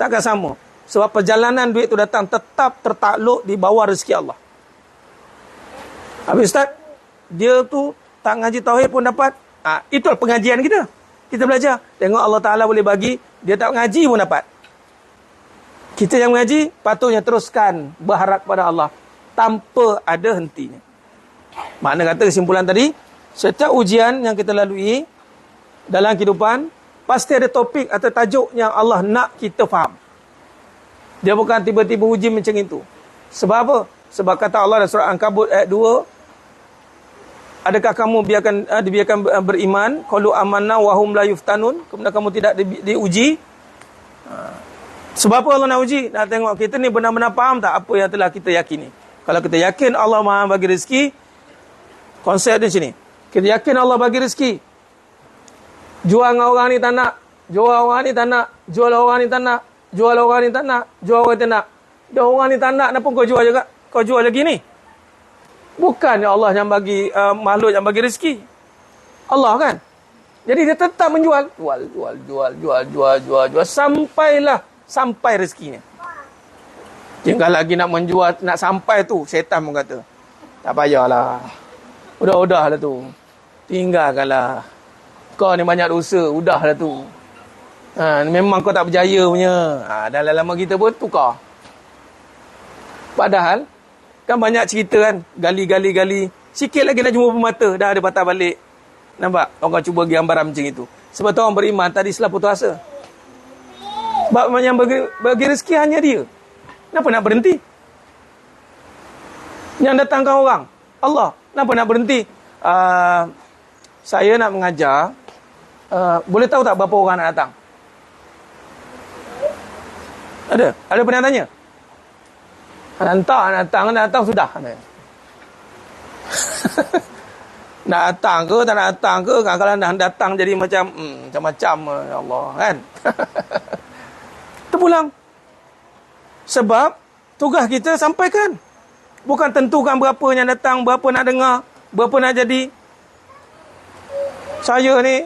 Takkan sama. Sebab perjalanan duit itu datang tetap tertakluk di bawah rezeki Allah. Habis Ustaz, dia tu tak ngaji tauhid pun dapat. Itulah pengajian kita. Kita belajar. Tengok Allah Ta'ala boleh bagi, dia tak ngaji pun dapat. Kita yang mengaji patutnya teruskan berharap pada Allah tanpa ada hentinya. Makna kata kesimpulan tadi, setiap ujian yang kita lalui dalam kehidupan pasti ada topik atau tajuk yang Allah nak kita faham. Dia bukan tiba-tiba uji macam itu. Sebab apa? Sebab kata Allah dalam surah Ankabut ayat 2, adakah kamu dibiarkan beriman? Qalu amanna wa hum la yuftanun. Kemudian kamu tidak diuji. Sebab apa Allah nak uji? Nak tengok kita ni benar-benar faham tak apa yang telah kita yakini. Kalau kita yakin Allah Maha bagi rezeki, konsep di sini. Kita yakin Allah bagi rezeki. Jual dengan orang ni tak nak. Jual orang ni tak nak. Jual orang ni tak nak. Jual orang ni tak nak. Jual orang tak nak. Dah orang ni tak nak, kenapa kau jual juga? Kau jual lagi ni. Bukannya Allah yang bagi makhluk yang bagi rezeki. Allah kan? Jadi dia tetap menjual. Jual. Sampai rezekinya. Tinggal lagi nak menjual, nak sampai tu, syaitan pun kata, tak payahlah. Udahlah tu. Tinggalkanlah. Kau ni banyak dosa, udahlah tu. Memang kau tak berjaya punya. Dah lama kita pun tukar. Padahal, kan banyak cerita kan, gali. Sikit lagi nak jumpa pemata, dah ada patah balik. Nampak? Orang cuba gambaran macam itu. Sebab tu orang beriman tadi setelah putus asa. Sebab yang bagi rezeki hanya dia. Kenapa nak berhenti? Yang datangkan orang, Allah. Kenapa nak berhenti? Saya nak mengajar. Boleh tahu tak berapa orang nak datang? Ada pernah tanya? Nak datang sudah. Nak datang ke, tak nak datang ke? Kalau nak datang jadi macam-macam, ya Allah, kan? Terpulang. Sebab tugas kita sampaikan. Bukan tentukan berapa yang datang, berapa nak dengar, berapa nak jadi. Saya ni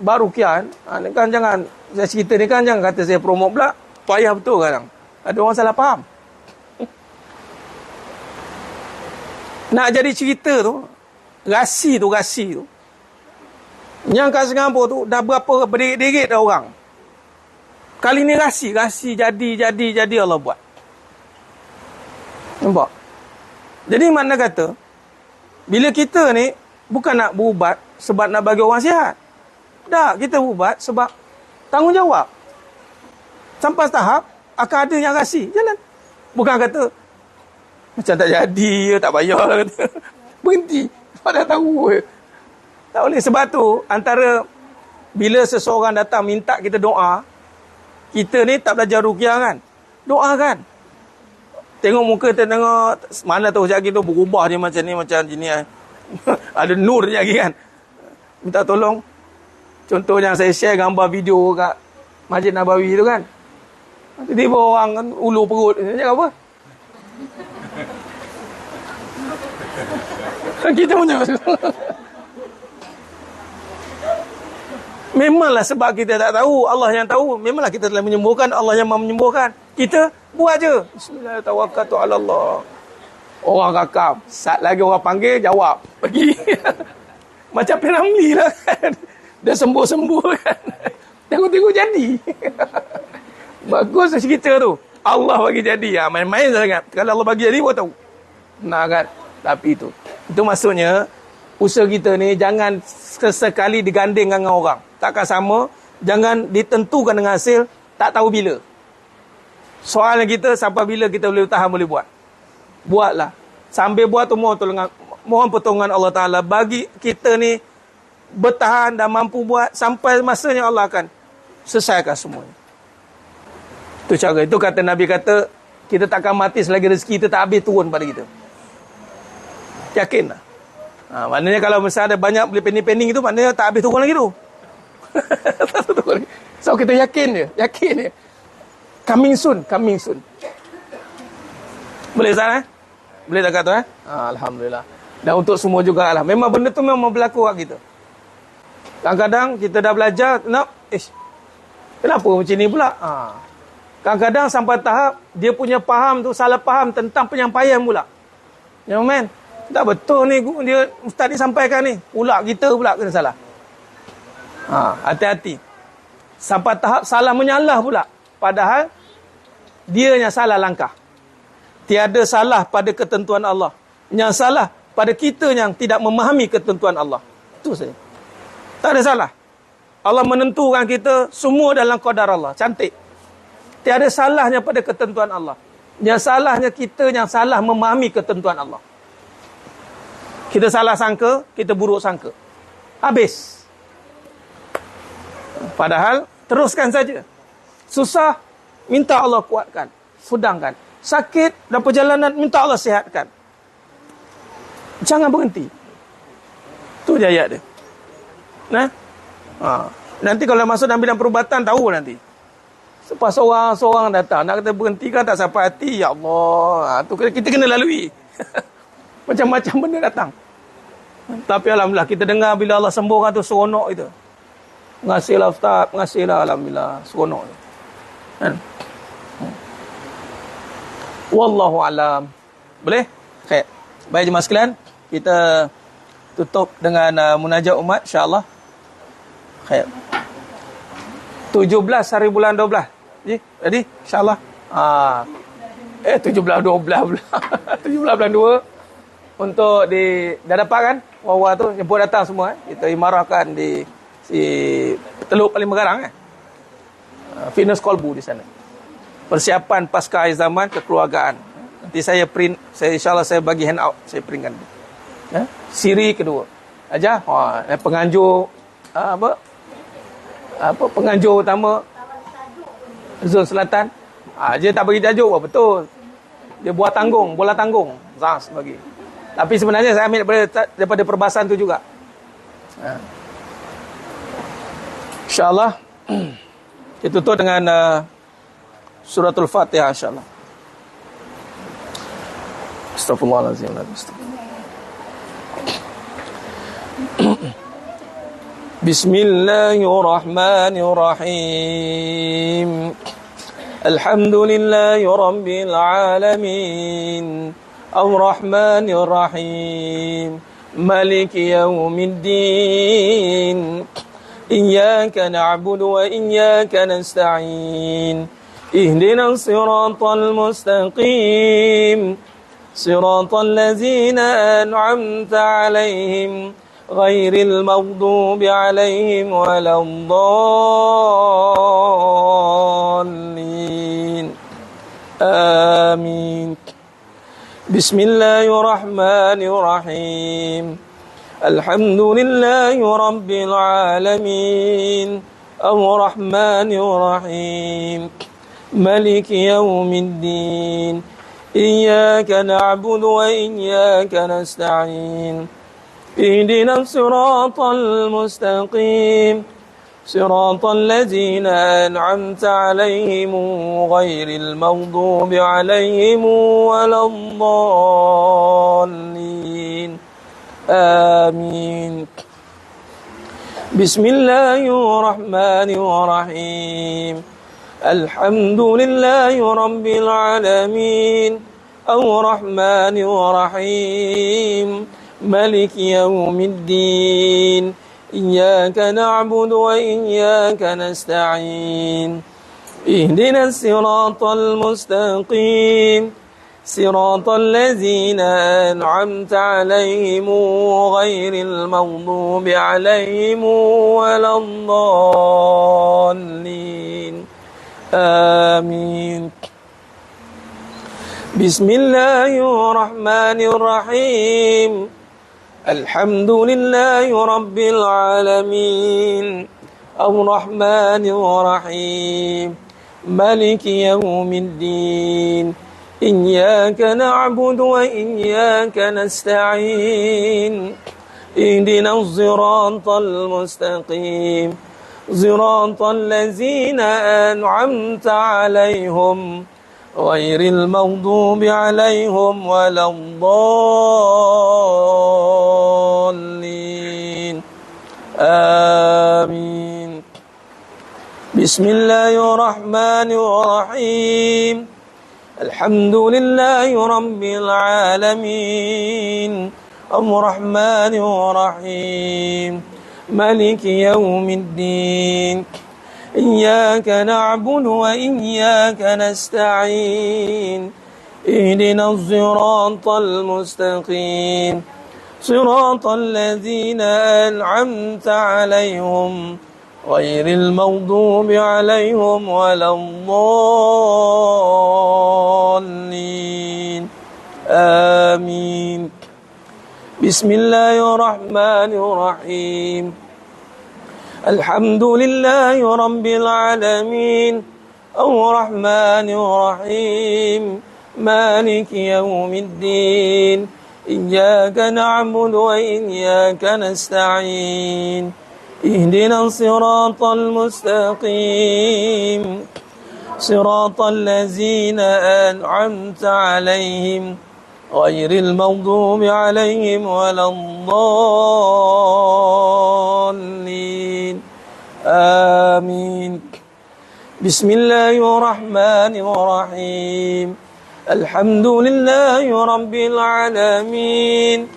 baru kian, kan jangan saya cerita ni kan jangan kata saya promote pula. Payah betul kadang. Ada orang salah faham. Nak jadi cerita tu, rasi tu. Yang kat Singapura tu dah berapa berderet-deret dah orang. Kali ni rasi jadi Allah buat. Nampak? Jadi makna kata, bila kita ni bukan nak berubat sebab nak bagi orang sihat. Tak, kita berubat sebab tanggungjawab. Sampai tahap akan ada yang rasi. Jalan. Bukan kata macam tak jadi, tak payah lah kata. Berhenti. Sebab dah tahu. Tak boleh. Sebab tu, antara bila seseorang datang minta kita doa, kita ni tak belajar ruqyah kan? Doa kan? Tengok muka, tengok mana tahu sekejap tu berubah dia macam ni, macam gini. Ada nur je lagi kan? Minta tolong. Contoh yang saya share gambar video kat Masjid Nabawi tu kan? Tiba-tiba orang kan, ulu perut. Dia cakap apa? Kita punya. Memanglah sebab kita tak tahu, Allah yang tahu. Memanglah kita telah menyembuhkan, Allah yang mahu menyembuhkan. Kita buat je. Bismillah, tawakkaltu ala Allah. Orang rakam. Saat lagi orang panggil, jawab. Pergi. Macam P.Ramlee lah kan. Dia sembuh-sembuh kan. Tengok-tengok jadi. Bagus cerita tu. Allah bagi jadi. Main-main sangat. Kalau Allah bagi jadi, buat tahu. Nah kan. Tapi itu maksudnya, usaha kita ni jangan sesekali digandingkan dengan orang. Takkan sama. Jangan ditentukan dengan hasil. Tak tahu bila. Soalnya kita, sampai bila kita boleh tahan, boleh buat. Buatlah. Sambil buat tu, mohon pertolongan Allah Ta'ala. Bagi kita ni, bertahan dan mampu buat. Sampai masanya Allah akan selesaikan semuanya. Itu cara. Itu kata Nabi kata, kita takkan mati selagi rezeki kita tak habis turun pada kita. Yakinlah. Maknanya kalau misalnya ada banyak beli pending-pending itu, maknanya tak habis turun lagi tu. So kita yakin je. Coming soon. Boleh Ustaz Boleh tak kata Alhamdulillah. Dan untuk semua juga lah. Memang benda tu memang berlaku kat kita. Kadang-kadang kita dah belajar, kenapa macam ni pula? Kadang-kadang sampai tahap dia punya faham tu salah faham tentang penyampaian pula. Ya men, tak betul ni dia ustaz ni sampaikan ni. Pula kita pula kena salah. Hati-hati. Sampai tahap salah menyalah pula. Padahal dia yang salah langkah. Tiada salah pada ketentuan Allah. Yang salah pada kita yang tidak memahami ketentuan Allah. Itu saja. Tak ada salah. Allah menentukan kita semua dalam qadar Allah. Cantik. Tiada salahnya pada ketentuan Allah. Yang salahnya kita yang salah memahami ketentuan Allah. Kita salah sangka, kita buruk sangka. Habis. Padahal, teruskan saja. Susah, minta Allah kuatkan. Sudangkan. Sakit dalam perjalanan, minta Allah sihatkan. Jangan berhenti. Itu je ayat dia. Nah? Nanti kalau masuk dalam bidang perubatan, tahu nanti. Lepas seorang datang, nak kata berhentikan tak sampai hati, ya Allah. Tu kita kena lalui. Macam-macam benda datang. Tapi alhamdulillah, kita dengar bila Allah sembuhkan tu, seronok itu. Mengasihlah Ustaz, mengasihlah alhamdulillah, seronok tu. Kan? Wallahu alam. Boleh? Baik. Baik jemaah sekalian, kita tutup dengan munajat umat insya-Allah. Baik. 17 hari bulan 12. Jadi insya-Allah. 17 12 pula. 17 bulan 2 untuk dah dapat kan? Wawa tu jemput datang semua Kita imarahkan di Teluk Paling Mengarang Fitness Kolbu di sana. Persiapan pasca akhir zaman kekeluargaan. Nanti saya print, insya-Allah saya bagi handout, saya printkan. Siri kedua. Aja, penganjur penganjur utama Zon Selatan. Dia tak bagi tajuk betul. Dia buat tanggung, bola tanggung. Zas bagi. Tapi sebenarnya saya ambil daripada perbahasan tu juga. InsyaAllah kita tutup dengan suratul Fatihah insyaAllah. Astaghfirullahaladzim. Bismillahirrahmanirrahim. Alhamdulillahi Rabbil Alamin. Ar-Rahmanir-Rahim. Maliki Yawmiddin. Iyyaka na'budu wa iyyaka nasta'in. Ihdinas siratal mustaqim. Siratal ladzina an'amta 'alaihim ghairil maghdubi 'alaihim waladdallin. Amin. Bismillahirrahmanirrahim. Alhamdulillahi Rabbil Alamin. Ar-Rahmanir-Rahim. Maliki Yawmiddin. Iyyaka na'budu wa iyyaka nasta'in. Ihdinas siratal mustaqim. Siratal ladzina an'amta 'alaihim ghairil maghdubi 'alaihim waladdallin. Amin. Bismillahirrahmanirrahim. Alhamdulillahi Rabbil Alamin. Ar-Rahmanir-Rahim. Maliki Yawmiddin. Iyyaka na'budu wa iyyaka nasta'in. Ihdinas siratal mustaqim. Siratal ladzina an'amta 'alaihim ghairil maghdubi 'alaihim waladdallin. Amin. Bismillahirrahmanirrahim. Alhamdulillahi Rabbil Alamin. Ar-Rahmanir-Rahim. Maliki Yawmiddin. Iyyaka na'budu wa iyyaka nasta'in. Ihdinas siratal mustaqim. Siratal ladzina an'amta 'alaihim ghairil maghdubi 'alaihim waladdallin. Amin. Bismillahirrahmanirrahim. Alhamdulillahi Rabbil Alamin. Ar-Rahmanir-Rahim. Maliki Yawmiddin. إياك نعبد وإياك نستعين اهدنا الصراط المستقيم صراط الذين أنعمت عليهم غير المغضوب عليهم ولا الضالين آمين بسم الله الرحمن الرحيم الحمد لله رب العالمين الرحمن الرحيم مالك يوم الدين إياك نعبد وإياك نستعين اهدنا الصراط المستقيم صراط الذين أنعمت عليهم غير المغضوب عليهم ولا الضالين آمين بسم الله الرحمن الرحيم الحمد لله رب العالمين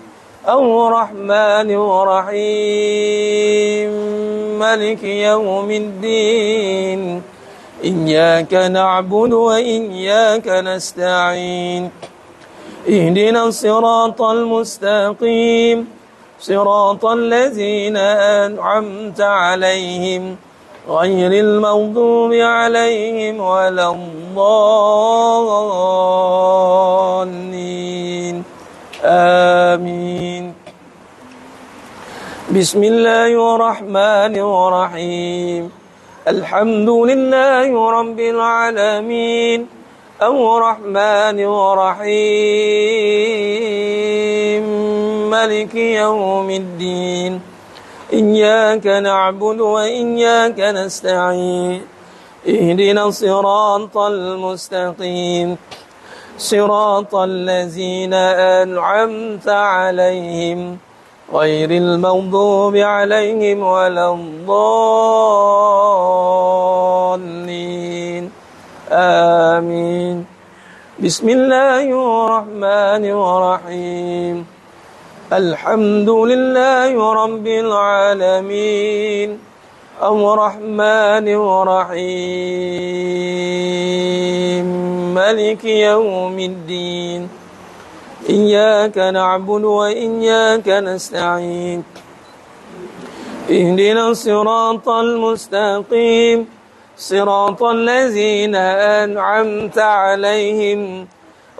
الرحمن الرحيم مالك يوم الدين إياك نعبد وإياك نستعين اهدنا الصراط المستقيم صراط الذين أنعمت عليهم غير المغضوب عليهم ولا الضالين آمين بسم الله الرحمن الرحيم الحمد لله رب العالمين الرحمن الرحيم مالك يوم الدين إياك نعبد وإياك نستعين اهدنا الصراط المستقيم صراط الذين أنعمت عليهم غير المغضوب عليهم ولا الضالين آمين بسم الله الرحمن الرحيم الحمد لله رب العالمين الرحمن الرحيم مالك يوم الدين إياك نعبد وإياك نستعين اهدنا الصراط المستقيم صراط الذين أنعمت عليهم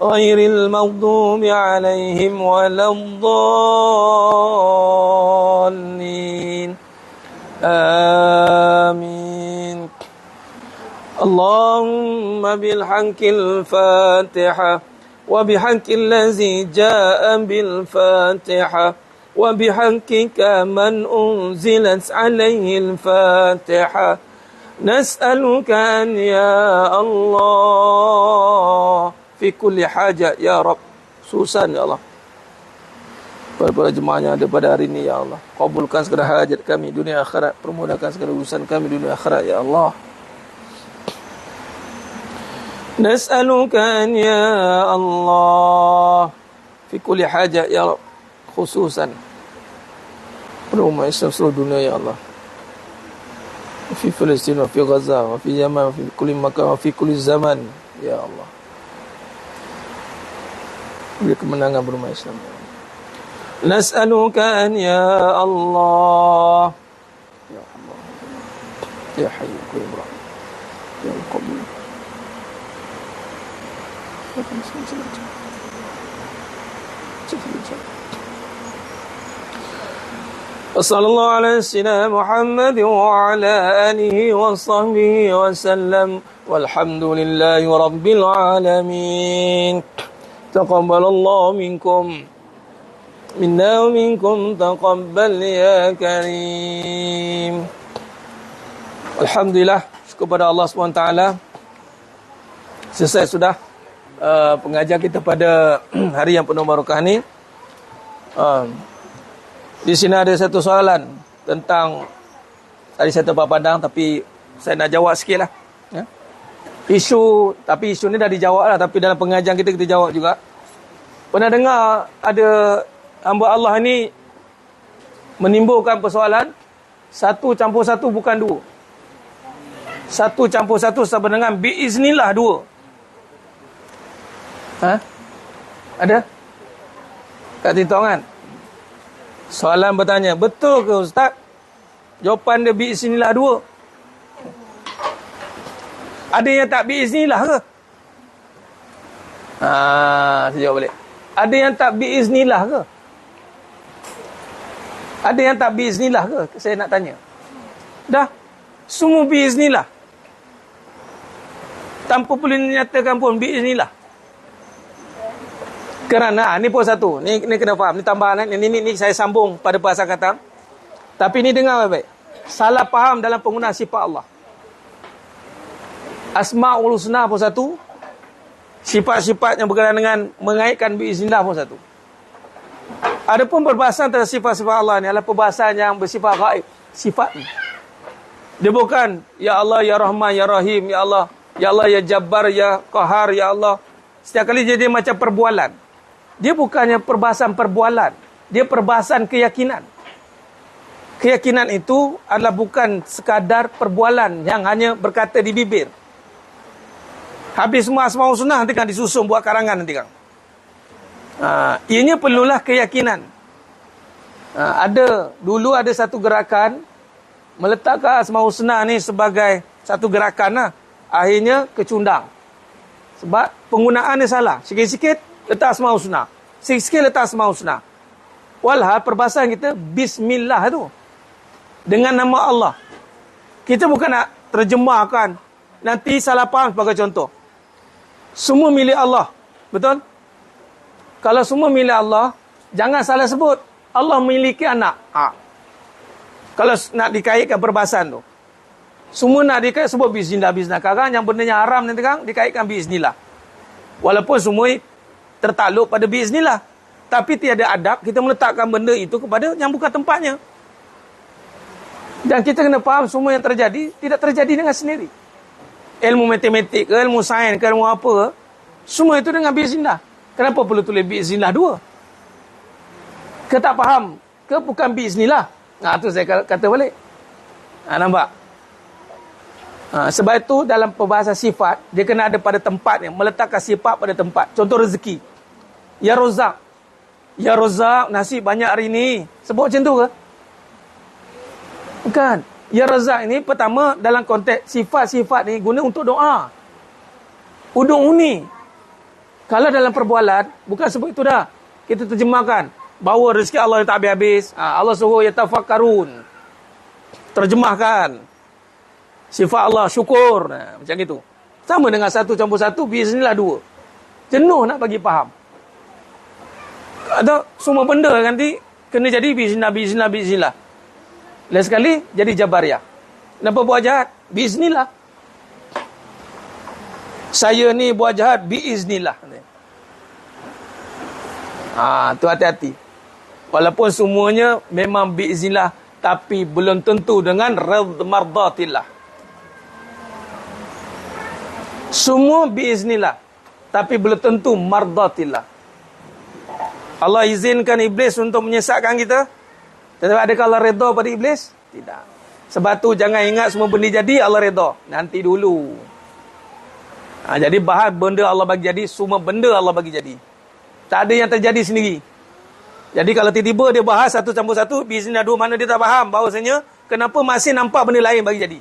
غير المغضوب عليهم ولا الضالين آمين اللهم بالحق الفاتحة وبحق الذي جاء بالفاتحة وبحقك من أنزلت عليه الفاتحة نسألك أن يا الله في كل حاجة ya Rabb, khususan ya Allah para jemaah yang ada pada hari ini ya Allah, kabulkan segala hajat kami dunia akhirat, permudahkan segala urusan kami dunia akhirat ya Allah. Nas'aluka an ya Allah fi kulli haja ya Rabb, khususan pada umat Islam seluruh dunia ya Allah, fi Palestin wa fi Gaza wa fi Yaman wa fi kulli makan wa fi kulli zaman ya Allah. Beri kemenangan berumat Islam. Nas'aluka an ya Allah ya Allah ya Hayy ya Qayyum ya Al-Qabul Wassallallahu ala sayyidina Muhammad wa ala alihi wa sahbihi wa sallam walhamdulillahi rabbil alamin. Taqabbalallahu minkum minna wa minkum taqabbal ya karim. Alhamdulillah, syukur kepada Allah SWT. Selesai sudah pengajian kita pada hari yang penuh barakah ni. Di sini ada satu soalan tentang, tadi saya tempat pandang tapi saya nak jawab sikit lah ya. Isu ni dah dijawab lah, tapi dalam pengajian kita jawab juga. Pernah dengar ada hamba Allah ni menimbulkan persoalan 1+1 bukan 2. Satu campur satu sama dengan biiznillah dua. Ada? Kat Tintong kan? Soalan bertanya, betul ke Ustaz? Jawapan dia biiznillah dua. Ada yang tak biiznillah ke? Saya jawab balik. Ada yang tak biiznillah ke? Ada yang tak biiznillah ke? Saya nak tanya. Dah. Semua biiznillah. Tanpa perlu dinyatakan pun biiznillah. Kerana ni pun satu. Ni kena faham. Ni tambahan. Ni saya sambung pada perasaan kata. Tapi ni dengar baik-baik. Salah faham dalam penggunaan sifat Allah. Asma'ul Husna pun satu. Sifat-sifat yang berkaitan dengan mengaitkan biiznillah pun satu. Adapun perbahasan terhadap sifat-sifat Allah ni adalah perbahasan yang bersifat gaib. Sifat ni. Dia bukan ya Allah, ya Rahman, ya Rahim, ya Allah, ya Jabbar, ya Qahar, ya Allah. Setiap kali jadi macam perbualan. Dia bukannya perbahasan perbualan. Dia perbahasan keyakinan. Keyakinan itu adalah bukan sekadar perbualan yang hanya berkata di bibir. Habis semua Asmaul Husna nanti kan disusun buat karangan nanti kan. Ianya perlulah keyakinan. Dulu ada satu gerakan meletakkan Asmaul Husna ni sebagai satu gerakan lah. Akhirnya kecundang. Sebab penggunaan dia salah. Sikit-sikit letak Asmaul Husna. Sikit-sikit letak Asmaul Husna. Walhal perbahasan kita Bismillah tu. Dengan nama Allah. Kita bukan nak terjemahkan. Nanti salah faham sebagai contoh. Semua milik Allah. Betul? Kalau semua milik Allah, jangan salah sebut. Allah memiliki anak. Kalau nak dikaitkan perbahasan tu. Semua nak dikait sebut bismillah. Kadang yang benda yang haram nanti kan dikaitkan bismillah. Walaupun semua tertakluk pada bismillah. Tapi tiada adab kita meletakkan benda itu kepada yang bukan tempatnya. Dan kita kena faham semua yang terjadi tidak terjadi dengan sendiri. Ilmu matematik ke, ilmu sains ke, ilmu apa, semua itu dengan bismillah. Kenapa perlu tulis bismillah dua? Ke tak faham? Ke bukan bismillah? Tu saya kata balik. Nampak? Sebab itu dalam perbahasan sifat, dia kena ada pada tempatnya. Meletakkan sifat pada tempat. Contoh rezeki. Ya Rozak. Ya Rozak, nasi banyak hari ni. Sebut macam tu ke? Bukan. Ya Razak ini pertama dalam konteks sifat-sifat ni guna untuk doa. Ud'uni. Kalau dalam perbualan, bukan sebut itu dah. Kita terjemahkan. Bahawa rezeki Allah yang tak habis-habis. Allah suruh yatafakkarun. Terjemahkan. Sifat Allah syukur. Macam itu. Sama dengan satu campur satu, bismillah dua. Jenuh nak bagi faham. Ada semua benda nanti kena jadi bismillah. Lain sekali jadi Jabariyah. Kenapa buat jahat? Biiznillah. Saya ni buat jahat biiznillah. Tu hati-hati. Walaupun semuanya memang biiznillah, tapi belum tentu dengan mardatillah. Semua biiznillah, tapi belum tentu mardatillah. Allah izinkan iblis untuk menyesatkan kita. Tetapi adakah Allah redha pada iblis? Tidak. Sebab tu jangan ingat semua benda jadi Allah redha. Nanti dulu. Jadi bahan benda Allah bagi jadi, semua benda Allah bagi jadi. Tak ada yang terjadi sendiri. Jadi kalau tiba-tiba dia bahas satu campur satu, bismillah dua, mana dia tak faham bahawasanya kenapa masih nampak benda lain bagi jadi.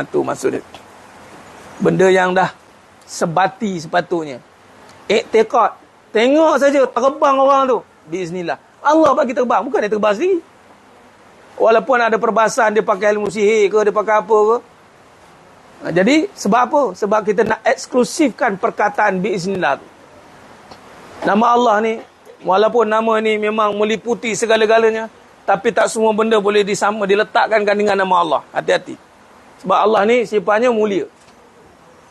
Tu maksud dia. Benda yang dah sebati sepatutnya. Iktiqad. Tengok saja terbang orang tu. Bismillah. Allah bagi terbang. Bukan dia terbang sendiri. Walaupun ada perbahasan dia pakai ilmu sihir ke, dia pakai apa ke. Jadi sebab apa? Sebab kita nak eksklusifkan perkataan bismillah tu. Nama Allah ni, walaupun nama ni memang meliputi segala-galanya, tapi tak semua benda boleh diletakkan dengan nama Allah. Hati-hati. Sebab Allah ni sifatnya mulia.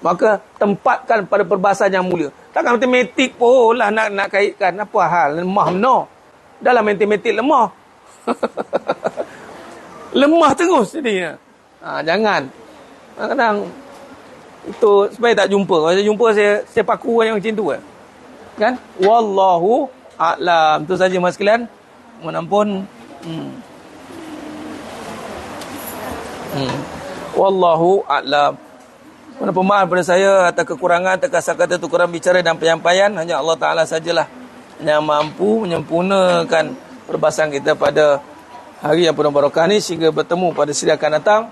Maka tempatkan pada perbahasan yang mulia. Takkan matematik pun lah nak kaitkan. Apa hal? Lemah benar. Dalam matematik lemah. Lemah terus jadinya. Jangan. Kadang-kadang itu supaya tak jumpa. Kalau jumpa saya paku yang macam tu kan? Wallahu a'lam. Itu saja mas sekalian. Mohon ampun. Wallahu a'lam. Mana pemaaf pada saya atas kekurangan, atas kata-kata tukuran bicara dan penyampaian, hanya Allah Ta'ala sajalah yang mampu menyempurnakan perbahasan kita pada hari yang penuh barakah ni sehingga bertemu pada siri akan datang.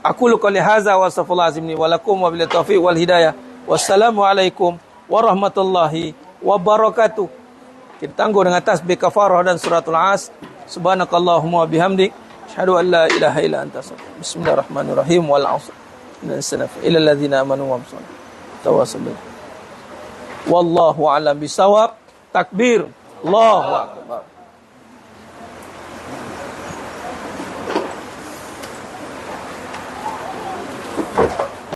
Aku qouli hadza wa astaghfirullah azim li wa lakum wa bil taufiq wal hidayah. Wassalamualaikum warahmatullahi wabarakatuh. Kita tangguh dengan tasbih kafarah dan suratul as. Subhanakallahumma bihamdik asyhadu an la ilaha illa anta astaghfiruka. Bismillahirrahmanirrahim wal 'asr. Inna as-sanata ila alladzina amanu wa amsal. Tawassul. Wallahu a'lam bisawab. Takbir. Allahu akbar.